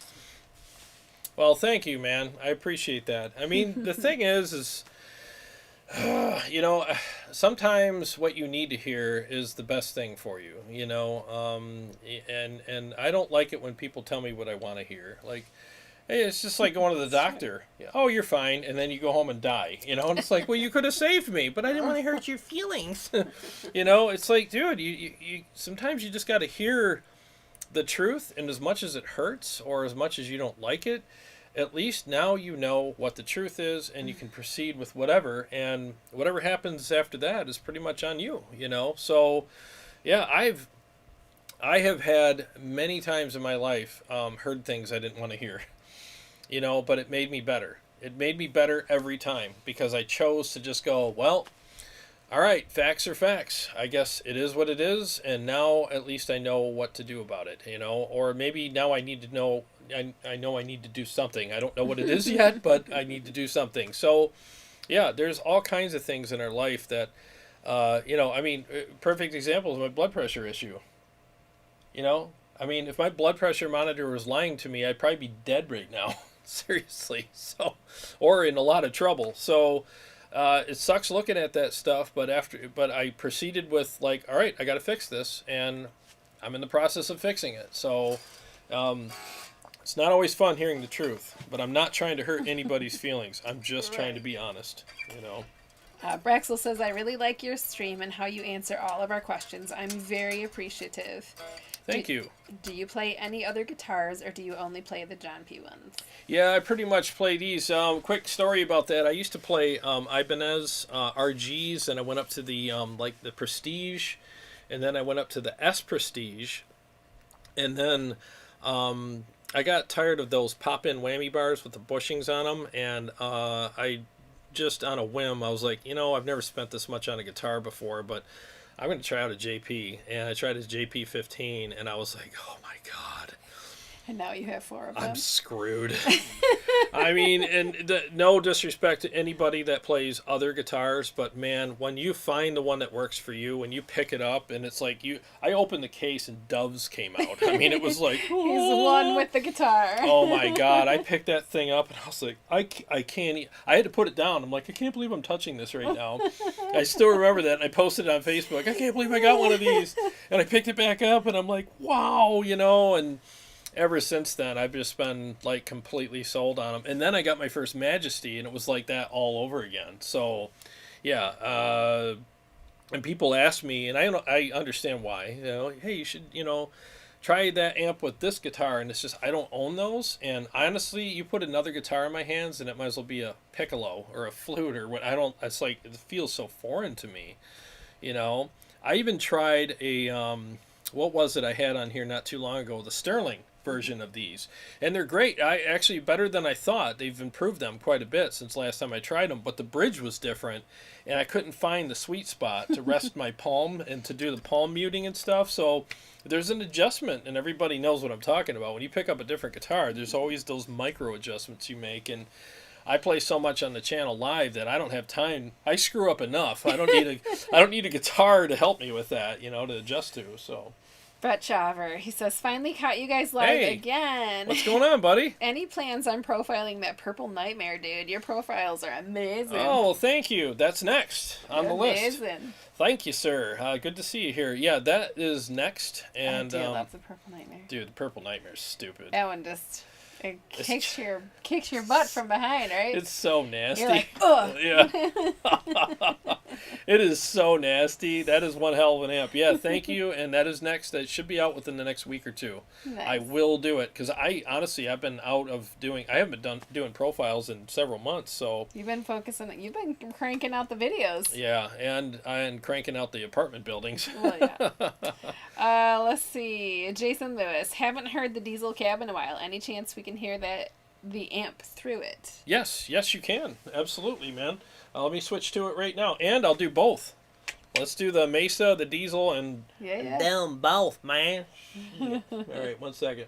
Well, thank you, man. I appreciate that. I mean, the thing is, you know, sometimes what you need to hear is the best thing for you, you know, and I don't like it when people tell me what I want to hear. Like, hey, it's just like going to the doctor. Oh, you're fine. And then you go home and die, you know, and it's like, well, you could have saved me, but I didn't want to hurt your feelings. You know, it's like, dude, you sometimes you just got to hear the truth, and as much as it hurts or as much as you don't like it, at least now you know what the truth is, and you can proceed with whatever, and whatever happens after that is pretty much on you, you know. So, yeah, I have had many times in my life heard things I didn't want to hear, you know, but it made me better. It made me better every time because I chose to just go, well, all right, facts are facts. I guess it is what it is, and now at least I know what to do about it, you know, or maybe now I need to know. I know I need to do something. I don't know what it is yet, but I need to do something. So, yeah, there's all kinds of things in our life that, you know, I mean, perfect example is my blood pressure issue. You know, I mean, if my blood pressure monitor was lying to me, I'd probably be dead right now. Seriously. So, or in a lot of trouble. So, it sucks looking at that stuff, but I proceeded with like, all right, I got to fix this, and I'm in the process of fixing it. So, it's not always fun hearing the truth, but I'm not trying to hurt anybody's feelings. I'm just trying to be honest, you know. Braxel says, I really like your stream and how you answer all of our questions. I'm very appreciative. Thank you. Do you play any other guitars, or do you only play the John P. ones? Yeah, I pretty much play these. Quick story about that. I used to play Ibanez RGs, and I went up to the like the Prestige, and then I went up to the S Prestige, and then I got tired of those pop-in whammy bars with the bushings on them, and I just on a whim I was like, you know, I've never spent this much on a guitar before, but I'm going to try out a JP, and I tried his JP 15, and I was like, oh my god. And now you have 4 of them. I'm screwed. I mean, and no disrespect to anybody that plays other guitars, but man, when you find the one that works for you, when you pick it up, and it's like I opened the case and doves came out. I mean, it was like, he's one with the guitar. Oh my god, I picked that thing up and I was like, I can't. I had to put it down. I'm like, I can't believe I'm touching this right now. I still remember that, and I posted it on Facebook. I can't believe I got one of these, and I picked it back up, and I'm like, wow, you know, and ever since then, I've just been like completely sold on them. And then I got my first Majesty, and it was like that all over again. So, yeah. And people ask me, and I understand why. You know, hey, you should, you know, try that amp with this guitar. And it's just I don't own those. And honestly, you put another guitar in my hands, and it might as well be a piccolo or a flute or what. It's like it feels so foreign to me. You know, I even tried a what was it I had on here not too long ago? The Sterling version of these, and they're great. I actually better than I thought. They've improved them quite a bit since last time I tried them, but the bridge was different, and I couldn't find the sweet spot to rest my palm and to do the palm muting and stuff. So there's an adjustment, and everybody knows what I'm talking about. When you pick up a different guitar, there's always those micro adjustments you make, and I play so much on the channel live that I don't have time. I screw up enough. I don't need a guitar to help me with that, you know, to adjust to. So Brett Chaver, he says, finally caught you guys live again. What's going on, buddy? Any plans on profiling that Purple Nightmare, dude? Your profiles are amazing. Oh, well, thank you. That's next on the list. Amazing. Thank you, sir. Good to see you here. Yeah, that is next. And I do love the Purple Nightmare. Dude, the Purple Nightmare is stupid. That one just it kicks your butt from behind, right? It's so nasty. You're like, ugh. Yeah. It is so nasty. That is one hell of an amp. Yeah, thank you. And that is next. That should be out within the next week or two. Nice. I will do it because I honestly I've been out of doing. I haven't been doing profiles in several months. So you've been focusing. You've been cranking out the videos. yeah, and cranking out the apartment buildings. Well, yeah. Let's see. Jason Lewis. Haven't heard the diesel cab in a while. Any chance we can hear the amp through it? Yes, you can. Absolutely, man. Let me switch to it right now, and I'll do both. Let's do the Mesa, the diesel, and Yeah. Them both, man. all right. 1 second.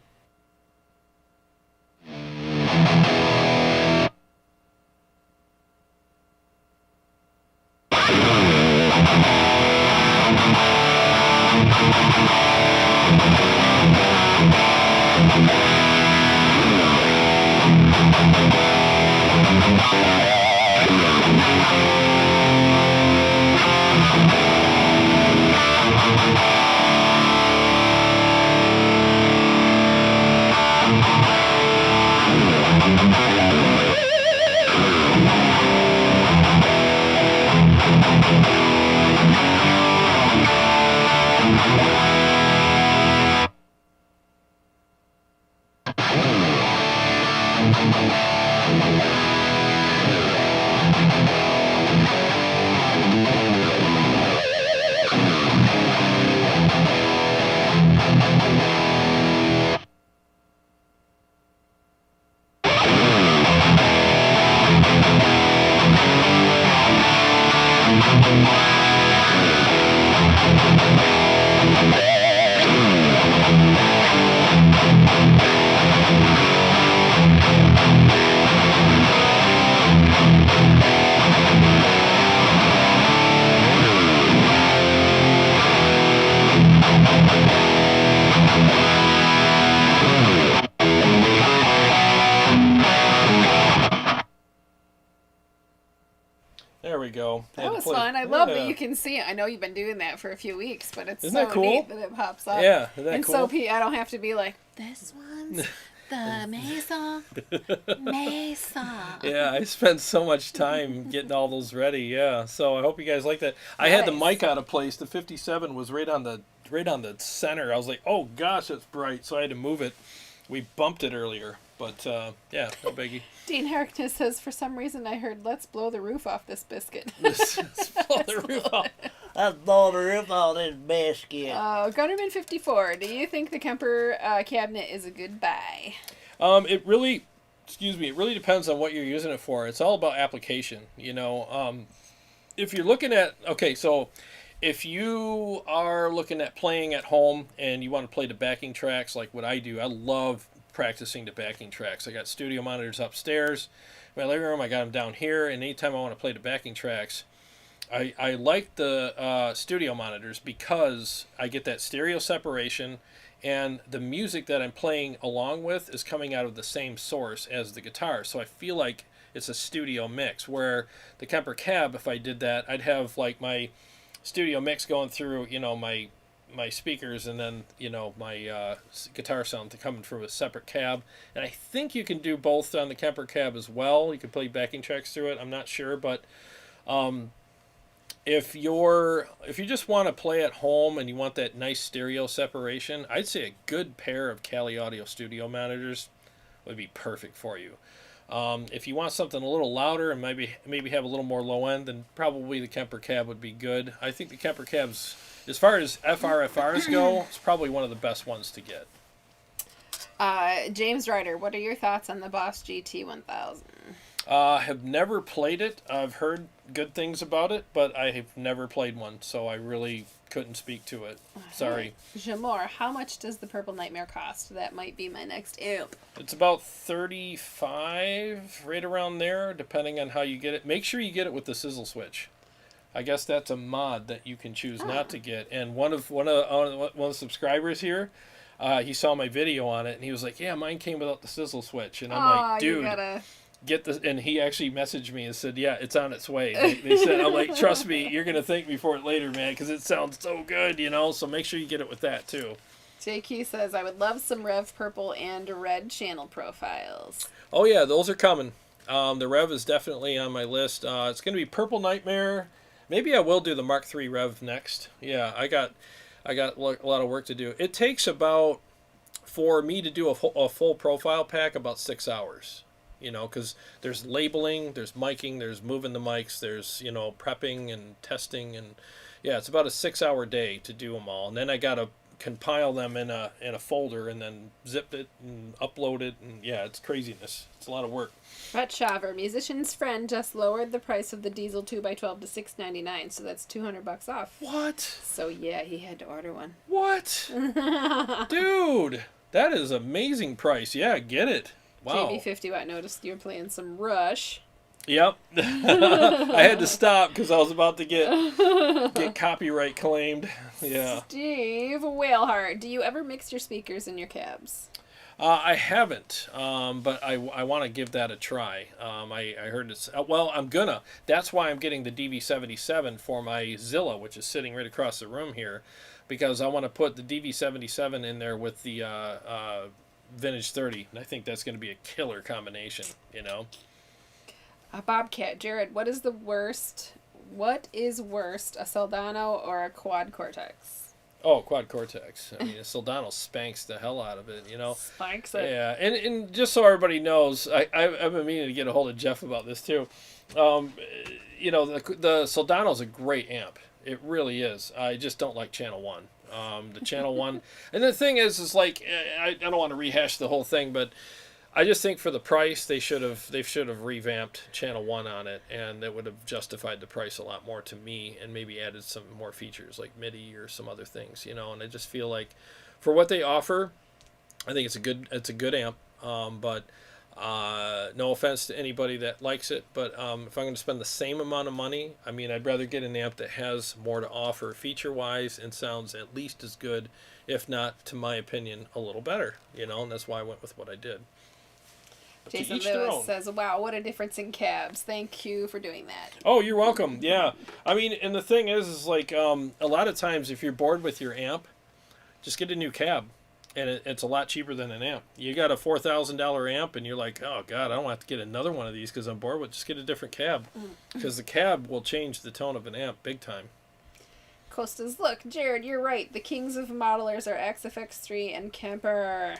There we go. That was fun. I love that you can see it. I know you've been doing that for a few weeks, but it's Isn't so that cool? neat that it pops up. Yeah, isn't that and cool? so I don't have to be like, this one's the Mesa. Yeah, I spent so much time getting all those ready. Yeah, so I hope you guys like that. I had the mic out of place. The 57 was right on the center. I was like, oh gosh, it's bright, so I had to move it. We bumped it earlier, but yeah, no biggie. Dean Harkness says, for some reason I heard, let's blow the roof off this biscuit. Let's blow the roof off. Let's blow the roof off this biscuit. Gunnerman 54, do you think the Kemper cabinet is a good buy? It really depends on what you're using it for. It's all about application, you know. If you're looking at, so if you are looking at playing at home and you want to play the backing tracks like what I do, I love practicing the backing tracks. I got studio monitors upstairs in my living room. I got them down here, and anytime I want to play the backing tracks, I like the studio monitors because I get that stereo separation, and the music that I'm playing along with is coming out of the same source as the guitar. So I feel like it's a studio mix, where the Kemper Cab, if I did that, I'd have like my studio mix going through, you know, my speakers, and then, you know, my guitar sound coming from a separate cab. And I think you can do both on the Kemper Cab as well. You can play backing tracks through it. I'm not sure, but if you just want to play at home and you want that nice stereo separation, I'd say a good pair of Cali Audio studio monitors would be perfect for you. If you want something a little louder and maybe have a little more low end, then probably the Kemper Cab would be good. I think the Kemper Cab's, as far as FRFRs go, it's probably one of the best ones to get. James Ryder, what are your thoughts on the Boss GT 1000? Have never played it. I've heard good things about it, but I have never played one, so I really couldn't speak to it. Sorry. Jamor, how much does the Purple Nightmare cost? That might be my next amp. It's about $35, right around there, depending on how you get it. Make sure you get it with the sizzle switch. I guess that's a mod that you can choose not to get. And one of the subscribers here, he saw my video on it, and he was like, "Yeah, mine came without the sizzle switch." And I'm like, "Dude, get this." And he actually messaged me and said, "Yeah, it's on its way." They said, "I'm like, trust me, you're gonna thank me for it later, man, because it sounds so good, you know." So make sure you get it with that too. JQ says, "I would love some Rev Purple and Red channel profiles." Oh yeah, those are coming. The Rev is definitely on my list. It's gonna be Purple Nightmare. Maybe I will do the Mark III Rev next. Yeah, I got a lot of work to do. It takes about, for me to do a full profile pack, about 6 hours. You know, because there's labeling, there's miking, there's moving the mics, there's, you know, prepping and testing, and yeah, it's about a 6-hour day to do them all. And then I gotta compile them in a folder and then zip it and upload it, and yeah, it's craziness. It's a lot of work. Brett Shaver, musician's friend, just lowered the price of the diesel 2x12 to $6.99, so that's $200 off. What? So yeah, he had to order one. What? Dude, that is amazing price. Yeah, get it. Wow. JB50 Watt noticed you're playing some Rush. Yep. I had to stop because I was about to get copyright claimed. Yeah. Steve Whaleheart, do you ever mix your speakers in your cabs? I haven't, but I want to give that a try. I heard it's, well, I'm gonna. That's why I'm getting the DV77 for my Zilla, which is sitting right across the room here, because I want to put the DV77 in there with the Vintage 30, and I think that's going to be a killer combination, you know? Bobcat, Jared, what is worst, a Soldano or a Quad Cortex? Oh, Quad Cortex. I mean, a Soldano spanks the hell out of it, you know? Spanks it. Yeah, and just so everybody knows, I've been meaning to get a hold of Jeff about this too. You know, the Soldano's a great amp. It really is. I just don't like Channel 1. The Channel 1. And the thing is like, I don't want to rehash the whole thing, but I just think for the price, they should have revamped Channel 1 on it, and it would have justified the price a lot more to me, and maybe added some more features like MIDI or some other things, you know. And I just feel like for what they offer, I think it's a good amp. But no offense to anybody that likes it, but if I'm going to spend the same amount of money, I mean, I'd rather get an amp that has more to offer feature-wise and sounds at least as good, if not, to my opinion, a little better, you know. And that's why I went with what I did. Jason Lewis says, wow, what a difference in cabs. Thank you for doing that. Oh, you're welcome. Yeah. I mean, and the thing is like, a lot of times if you're bored with your amp, just get a new cab. And it's a lot cheaper than an amp. You got a $4,000 amp and you're like, oh, God, I don't have to get another one of these because I'm bored with it. Just get a different cab. Because the cab will change the tone of an amp big time. Costas, look, Jared, you're right. The kings of modelers are XFX3 and Kemper.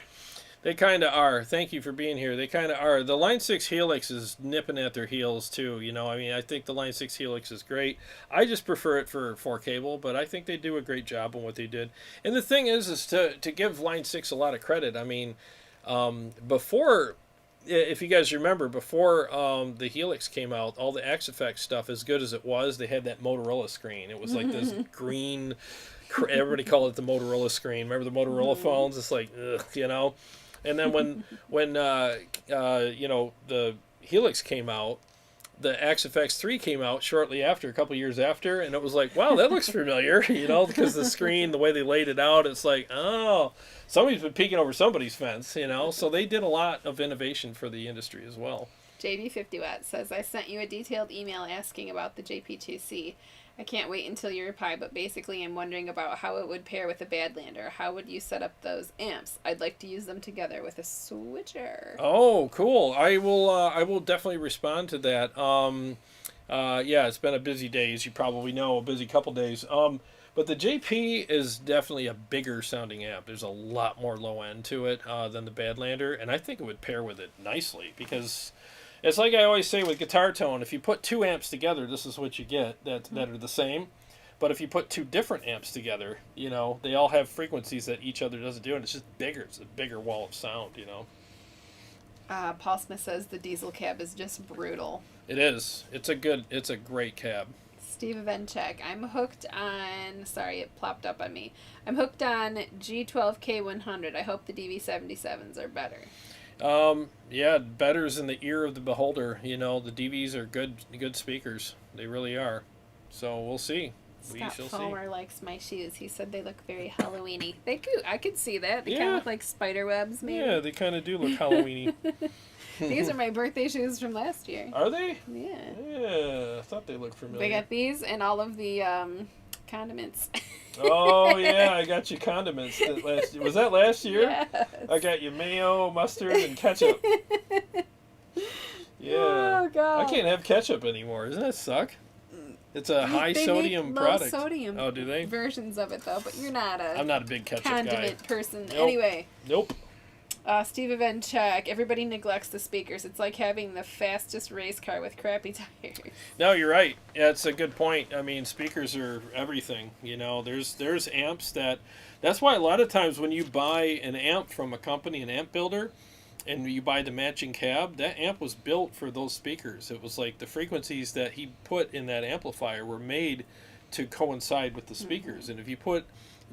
They kind of are. Thank you for being here. They kind of are. The Line 6 Helix is nipping at their heels, too. You know, I mean, I think the Line 6 Helix is great. I just prefer it for 4 cable, but I think they do a great job on what they did. And the thing is to give Line 6 a lot of credit. I mean, before, if you guys remember, before the Helix came out, all the XFX stuff, as good as it was, they had that Motorola screen. It was like this green, everybody called it the Motorola screen. Remember the Motorola phones? It's like, ugh, you know? And then when you know, the Helix came out, the XFX3 came out shortly after, a couple years after, and it was like, wow, that looks familiar, you know, because the screen, the way they laid it out, it's like, oh, somebody's been peeking over somebody's fence, you know. So they did a lot of innovation for the industry as well. JB50 Watt says, I sent you a detailed email asking about the JP2C. I can't wait until you reply, but basically I'm wondering about how it would pair with a Badlander. How would you set up those amps? I'd like to use them together with a switcher. Oh, cool. I will definitely respond to that. Yeah, it's been a busy day, as you probably know, a busy couple days. But the JP is definitely a bigger sounding amp. There's a lot more low end to it than the Badlander, and I think it would pair with it nicely because it's like I always say with guitar tone, if you put 2 amps together, this is what you get that are the same. But if you put 2 different amps together, you know, they all have frequencies that each other doesn't do, and it's just bigger. It's a bigger wall of sound, you know. Paul Smith says the diesel cab is just brutal. It is. It's a great cab. Steve Venchek, I'm hooked on, sorry, it plopped up on me. I'm hooked on G12K100. I hope the DV77s are better. Yeah, better's in the ear of the beholder. You know, the DVs are good speakers. They really are. So we'll see. Scott Palmer likes my shoes. He said they look very Halloween-y. They do. I could see that. They kind of look like spider webs, maybe. Yeah, they kind of do look Halloween-y. These are my birthday shoes from last year. Are they? Yeah. Yeah, I thought they looked familiar. They got these and all of the condiments. Oh, yeah, I got you condiments. Was that last year? Yes. I got you mayo, mustard, and ketchup. Yeah. Oh, God. I can't have ketchup anymore. Doesn't that suck? It's a high they sodium make product. Low sodium. Oh, do they? Versions of it though, but you're not a. I'm not a big ketchup condiment guy. person. Nope. Anyway. Nope. Steve Evenchuk, everybody neglects the speakers. It's like having the fastest race car with crappy tires. No, you're right. Yeah, it's a good point. I mean, speakers are everything. You know, there's amps that's why a lot of times when you buy an amp from a company, an amp builder, and you buy the matching cab, that amp was built for those speakers. It was like the frequencies that he put in that amplifier were made to coincide with the speakers. And if you put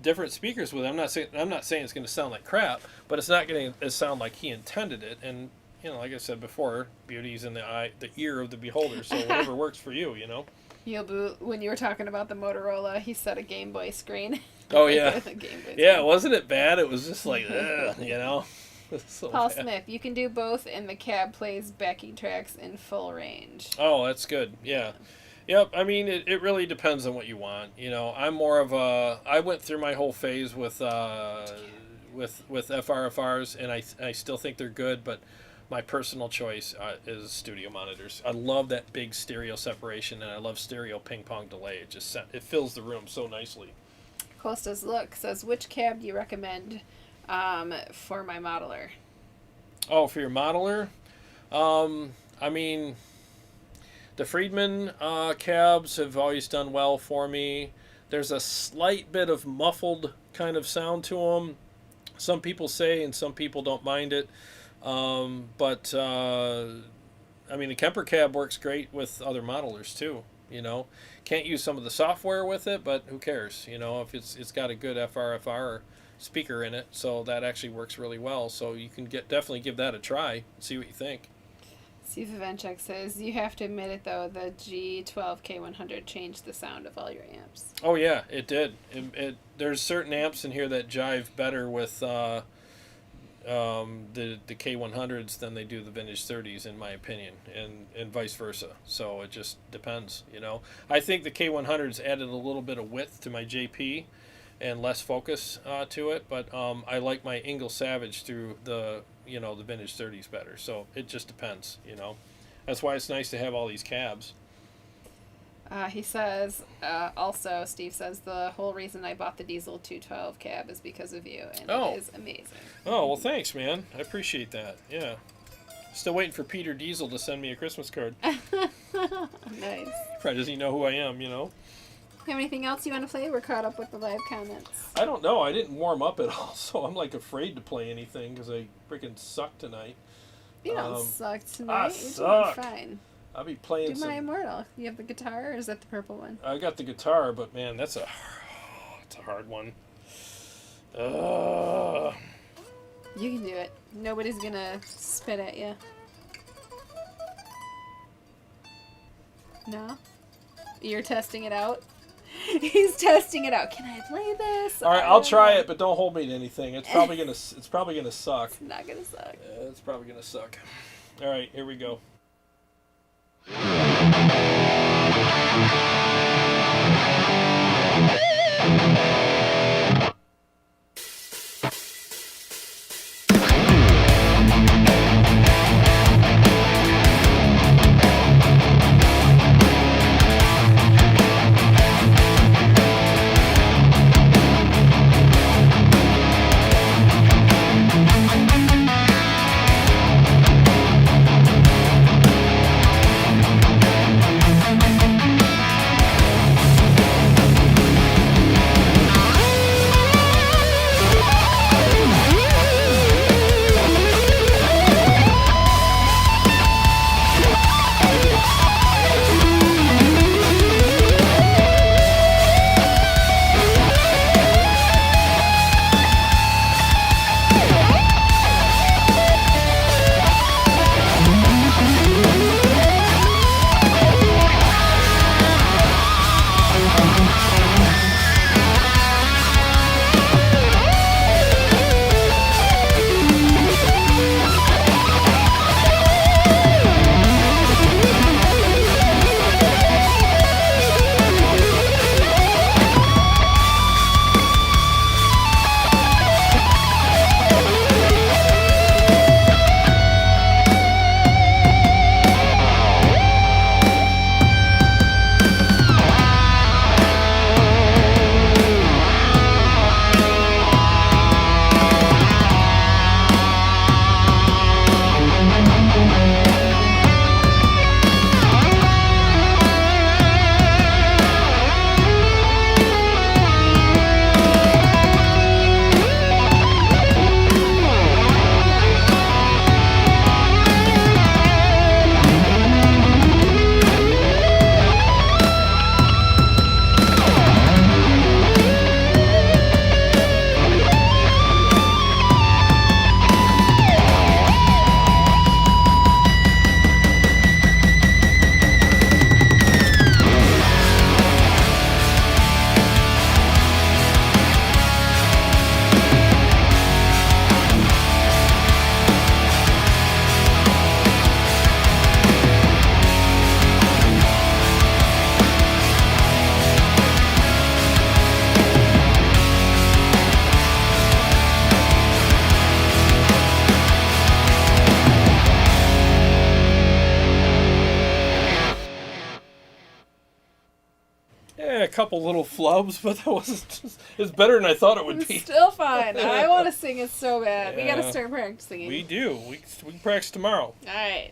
different speakers with it, I'm not saying it's going to sound like crap, but it's not going to sound like he intended it. And you know, like I said before, beauty's in the ear of the beholder. So whatever works for you, you know. When you were talking about the Motorola, he said a Game Boy screen. Oh yeah, yeah. Wasn't it bad? It was just like, you know. So Paul bad. Smith, you can do both, and the cab plays backing tracks in full range. Oh, that's good. Yeah. Yep. I mean, it really depends on what you want. You know, I'm more of I went through my whole phase with FRFRs, and I still think they're good, but my personal choice is studio monitors. I love that big stereo separation, and I love stereo ping pong delay. It fills the room so nicely. Costas Look says, which cab do you recommend for my modeler? Oh, for your modeler? I mean, the Friedman cabs have always done well for me. There's a slight bit of muffled kind of sound to them. Some people say, and some people don't mind it. But I mean, the Kemper cab works great with other modelers too. You know, can't use some of the software with it, but who cares? You know, if it's got a good FRFR speaker in it, so that actually works really well. So you can definitely give that a try. See what you think. Steve Evenchuk says, you have to admit it though, the G12K100 changed the sound of all your amps. Oh yeah, it did. There's certain amps in here that jive better with the K100s than they do the vintage 30s, in my opinion, and vice versa. So it just depends, you know. I think the K100s added a little bit of width to my JP and less focus to it, but I like my Ingle Savage through the vintage 30s better. So it just depends, you know. That's why it's nice to have all these cabs. He says, also, Steve says, the whole reason I bought the Diesel 212 cab is because of you, and it is amazing. Oh, well, thanks, man. I appreciate that. Yeah. Still waiting for Peter Diesel to send me a Christmas card. Nice. Probably doesn't know who I am, you know. Have anything else you want to play? We're caught up with the live comments. I don't know. I didn't warm up at all, so I'm, like, afraid to play anything because I freaking suck tonight. You don't suck tonight. You're suck. Fine. I'll be playing Do my Immortal. You have the guitar, or is that the purple one? I got the guitar, but man, it's a hard one. You can do it. Nobody's gonna spit at you. No? You're testing it out? He's testing it out. Can I play this? All right, I'll try it, but don't hold me to anything. It's probably gonna suck. It's not gonna suck. It's probably gonna suck. All right, here we go. Yeah, a couple little flubs, but that wasn't just, it's better than I thought it would be. Still fun. I want to sing it so bad. We Yeah. got to start practicing. We do. We can practice tomorrow. All right.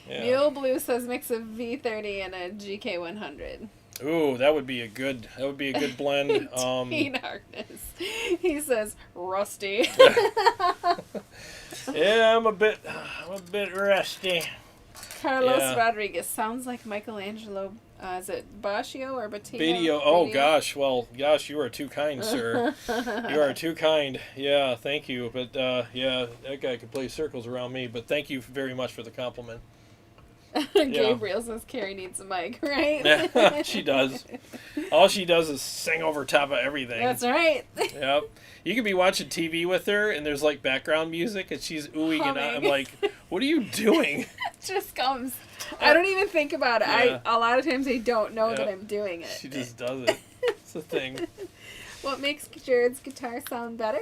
Yeah. Mule Blue says mix a V30 and a GK100. Ooh, that would be a good blend. Teen Harkness. He says rusty. Yeah, I'm a bit Rusty. Carlos Yeah. Rodriguez sounds like Michelangelo. Is it Baccio or Battino? video. Oh gosh, well, gosh, you are too kind, sir. You are too kind. Yeah, thank you. But yeah, that guy could play circles around me. But thank you very much for the compliment. Gabriel says Carrie needs a mic, right? Yeah, she does. All she does is sing over top of everything. That's right. Yep. You could be watching TV with her, and there's like background music, and she's oohing, and I'm like, "What are you doing?" It just comes. I don't even think about it. Yeah. A lot of times I don't know that I'm doing it. She just does it. It's a thing. What makes Jared's guitar sound better?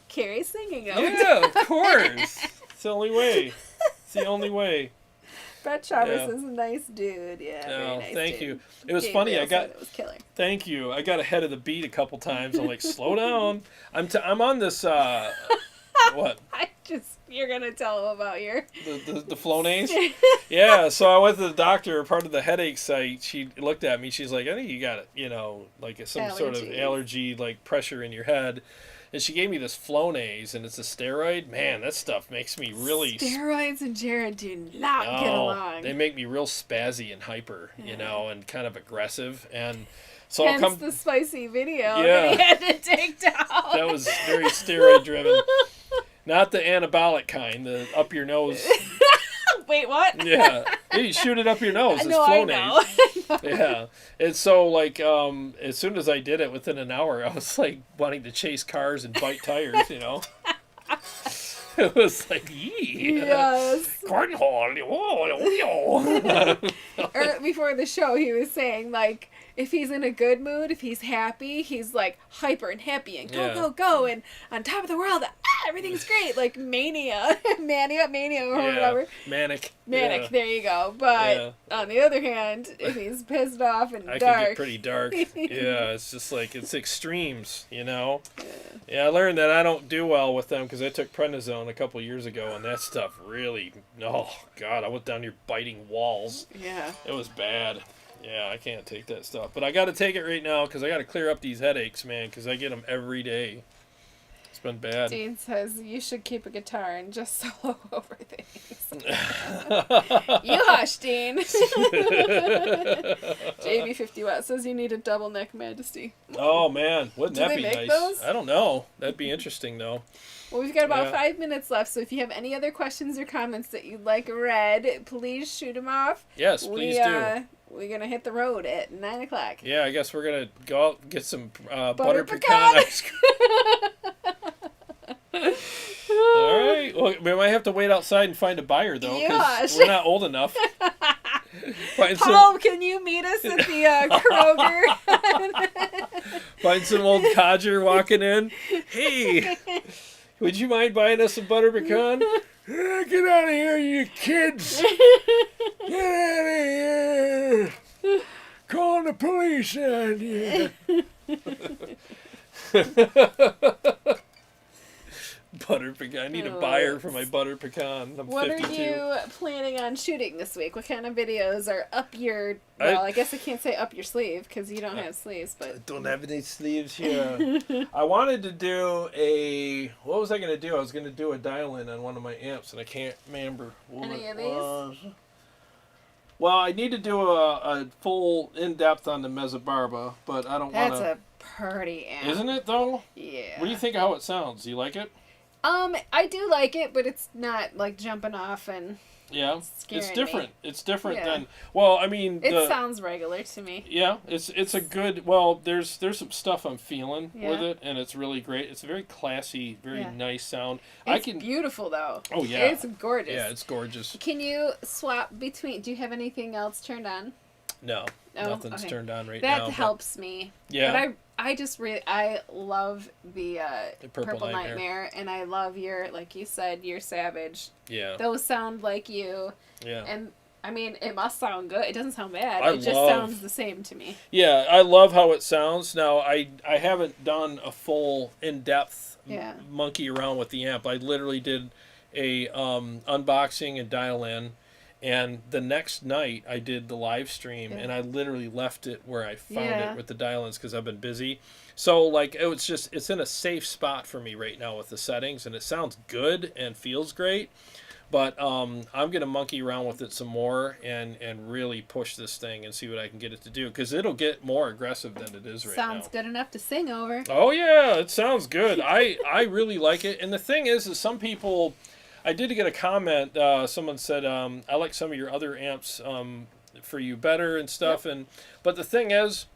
Carrie singing it. Yeah, of course. It's the only way. It's the only way. Brett Chavez Yeah. is a nice dude. Yeah, No, very nice thank dude. you. It was Gabriel funny. I said got. it was killer. Thank you. I got ahead of the beat a couple times. I'm like, slow down. I'm on this. What? You're gonna tell him about your. The Flonase? Yeah, so I went to the doctor, part of the headache site. She looked at me. She's like, I think you got it, like some sort of allergy, like pressure in your head. And she gave me this Flonase, and it's a steroid. Man, that stuff makes me really... Steroids and Jared do not get along. They make me real spazzy and hyper, and kind of aggressive. And so Hence I'll come... the spicy video Yeah. that he had to take down. That was very steroid-driven. Not the anabolic kind, the up your nose... Wait, what? Yeah, you shoot it up your nose. It's No, I Flonase. know. Yeah, it's so like as soon as I did it, within an hour, I was like wanting to chase cars and bite tires. It was like, yee. Yes. Cornhole. Before the show, he was saying, like, if he's in a good mood, if he's happy, he's, like, hyper and happy and go, Yeah. go, go, and on top of the world, everything's great. Like, mania, or whatever. Manic. Manic, Yeah. there you go. But on the other hand, if he's pissed off and I dark. can get pretty dark. Yeah, it's just like, it's extremes, Yeah, I learned that I don't do well with them because I took prednisone a couple years ago, and that stuff really, oh, God, I went down here biting walls. Yeah. It was bad. Yeah, I can't take that stuff. But I got to take it right now because I got to clear up these headaches, man, because I get them every day. It's been bad. Dean says you should keep a guitar and just solo over things. You hush, Dean. JB50 Watt says you need a double neck Majesty. Oh, man. Wouldn't Do that they be make nice? those? I don't know. That'd be interesting, though. Well, we've got about Yeah. 5 minutes left, so if you have any other questions or comments that you'd like read, please shoot them off. Yes, please do. We're going to hit the road at 9 o'clock. Yeah, I guess we're going to go out and get some butter Butter pecan ice cream. All right. Well, we might have to wait outside and find a buyer, though, because Gosh. we're not old enough. Find Paul, can you meet us at the Kroger? Find some old codger walking in. Hey, would you mind buying us some butter pecan? Get out of here, you kids! Get out of here! Calling the police on you. Butter pecan. I need a buyer for my butter pecan. I'm What 52. are you planning on shooting this week? What kind of videos are up your... Well, I guess I can't say up your sleeve because you don't have sleeves, but... Don't have any sleeves here. I wanted to do a... What was I going to do? I was going to do a dial-in on one of my amps, and I can't remember what Any of it these? was. Well, I need to do a full in-depth on the Mezzabarba, but I don't want That's to... a pretty amp. Isn't it, though? Yeah. What do you think of how it sounds? Do you like it? I do like it, but it's not, like, jumping off and... Yeah, Scaring it's different. me. It's different Yeah. than... Well, I mean... It sounds regular to me. Yeah, it's a good... Well, there's some stuff I'm feeling Yeah. with it, and it's really great. It's a very classy, very Yeah. nice sound. It's beautiful, though. Oh, yeah. It's gorgeous. Yeah, it's gorgeous. Can you swap between... Do you have anything else turned on? No, Oh, nothing's okay. turned on right That now. but- helps me. Yeah. But I just really... I love the Purple Nightmare, and I love your, like you said, your Savage. Yeah. Those sound like you. Yeah. And I mean, it must sound good. It doesn't sound bad. I It just love- sounds the same to me. Yeah, I love how it sounds. Now, I haven't done a full in-depth Yeah. monkey around with the amp. I literally did a unboxing and dial-in, and the next night I did the live stream, Yeah. and I literally left it where I found Yeah. it with the dial-ins because I've been busy. So, like, it's in a safe spot for me right now with the settings, and it sounds good and feels great. But I'm going to monkey around with it some more and really push this thing and see what I can get it to do. Because it'll get more aggressive than it is right now. Sounds good enough to sing over. Oh, yeah. It sounds good. I really like it. And the thing is some people... I did get a comment. Someone said, I like some of your other amps for you better and stuff. Yep. But the thing is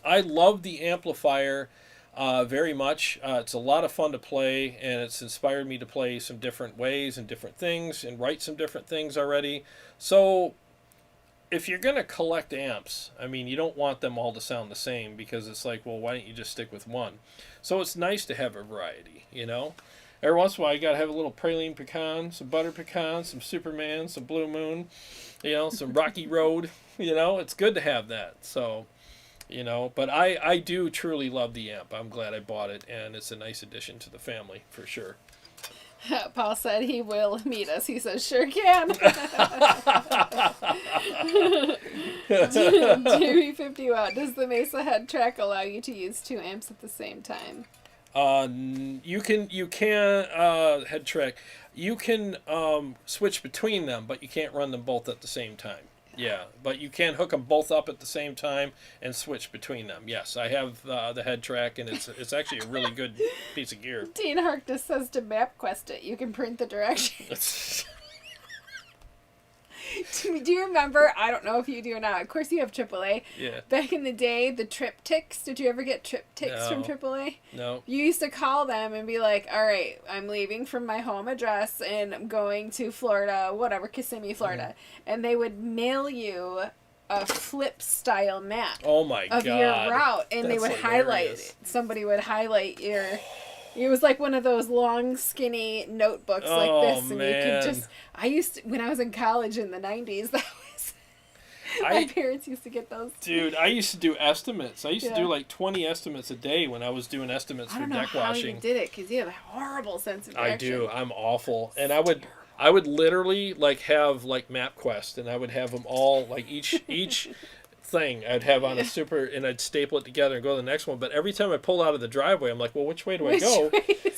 I love the amplifier very much. It's a lot of fun to play, and it's inspired me to play some different ways and different things and write some different things already. So if you're going to collect amps, I mean, you don't want them all to sound the same because it's like, well, why don't you just stick with one? So it's nice to have a variety, you know? Every once in a while, you got to have a little praline pecan, some butter pecan, some Superman, some Blue Moon, you know, some Rocky Road. You know, it's good to have that. So... You know, but I do truly love the amp. I'm glad I bought it, and it's a nice addition to the family, for sure. Paul said he will meet us. He says, sure can. Jerry 50 Watt. Does the Mesa head track allow you to use 2 amps at the same time? You can head track. You can switch between them, but you can't run them both at the same time. Yeah, but you can hook them both up at the same time and switch between them. Yes, I have the head track, and it's actually a really good piece of gear. Dean Harkness says to MapQuest it, you can print the directions. Do you remember? I don't know if you do or not. Of course, you have AAA. Yeah. Back in the day, the triptychs. Did you ever get triptychs from AAA? No. You used to call them and be like, "All right, I'm leaving from my home address and I'm going to Florida, whatever, Kissimmee, Florida," and they would mail you a flip style map. Oh my of God. your route, and they That's would highlight hilarious. it. Somebody would highlight your. It was like one of those long, skinny notebooks like this, and you man. could just. I used to, when I was in college in the 90s. That was. My parents used to get those. Dude, I used to do estimates. I used to Yeah. do like 20 estimates a day when I was doing estimates I for don't know deck how washing. you did it because you have a horrible sense of direction. I do. I'm awful. And I would literally like have like MapQuest, and I would have them all like each thing I'd have on a super, and I'd staple it together and go to the next one. But every time I pull out of the driveway, I'm like, well, which way do I go?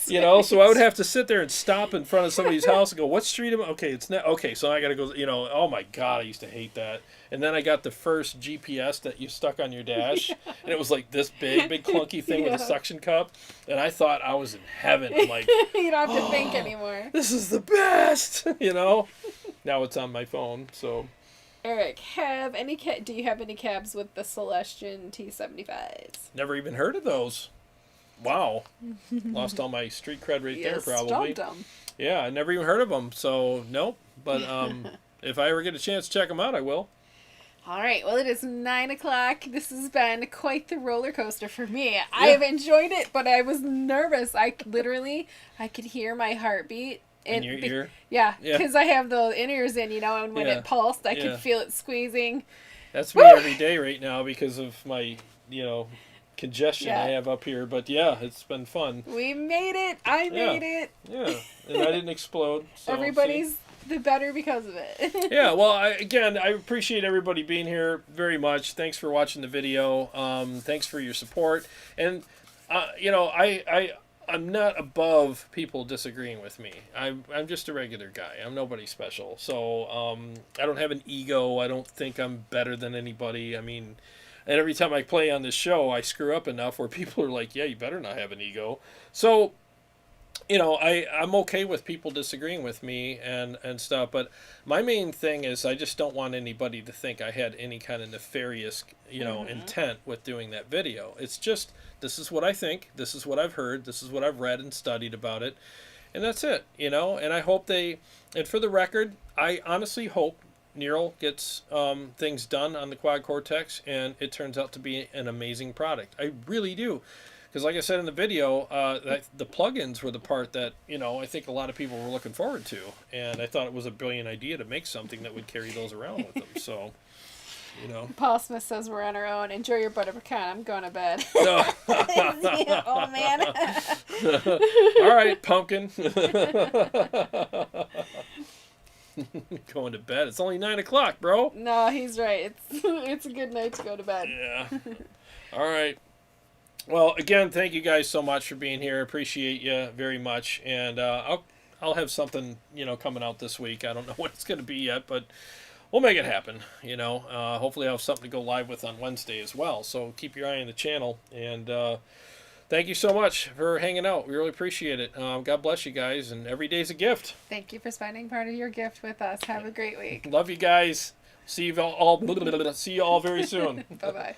You know, so I would have to sit there and stop in front of somebody's house and go, what street am I? Okay, it's not. Okay, so I got to go, you know, oh my God, I used to hate that. And then I got the first GPS that you stuck on your dash, and it was like this big clunky thing with a suction cup. And I thought I was in heaven. I'm like, You don't have to think anymore. this is the best, you know? Now it's on my phone, so. Eric, do you have any cabs with the Celestion T75s? Never even heard of those. Wow. Lost all my street cred right there, probably. Stumped 'em. Yeah, I never even heard of them, so nope. But if I ever get a chance to check them out, I will. All right, well, it is 9 o'clock. This has been quite the roller coaster for me. Yeah. I have enjoyed it, but I was nervous. I could hear my heartbeat. In your ear? Yeah, because I have the in-ears in, you know, and when Yeah. it pulsed, I Yeah. could feel it squeezing. That's me every day right now because of my, you know, congestion I have up here. But yeah, it's been fun. We made it. I made it. Yeah, and I didn't explode. So, Everybody's the better because of it. Yeah, well, I appreciate everybody being here very much. Thanks for watching the video. Thanks for your support. And, you know, I'm not above people disagreeing with me. I'm just a regular guy. I'm nobody special. So I don't have an ego. I don't think I'm better than anybody. I mean, and every time I play on this show, I screw up enough where people are like, yeah, you better not have an ego. So, you know, I'm okay with people disagreeing with me and stuff. But my main thing is I just don't want anybody to think I had any kind of nefarious, you know, intent with doing that video. It's just, this is what I think. This is what I've heard. This is what I've read and studied about it. And that's it, you know. And I hope and for the record, I honestly hope Neural gets things done on the Quad Cortex and it turns out to be an amazing product. I really do. Because like I said in the video, the plugins were the part that, I think a lot of people were looking forward to. And I thought it was a brilliant idea to make something that would carry those around with them. So, Paul Smith says we're on our own. Enjoy your butter pecan. I'm going to bed. No. Oh, man. All right, pumpkin. Going to bed. It's only 9 o'clock, bro. No, he's right. It's a good night to go to bed. Yeah. All right. Well, again, thank you guys so much for being here. Appreciate you very much. And I'll have something, coming out this week. I don't know what it's going to be yet, but we'll make it happen. Hopefully I'll have something to go live with on Wednesday as well. So keep your eye on the channel. And thank you so much for hanging out. We really appreciate it. God bless you guys. And every day's a gift. Thank you for spending part of your gift with us. Have a great week. Love you guys. See you all very soon. Bye-bye.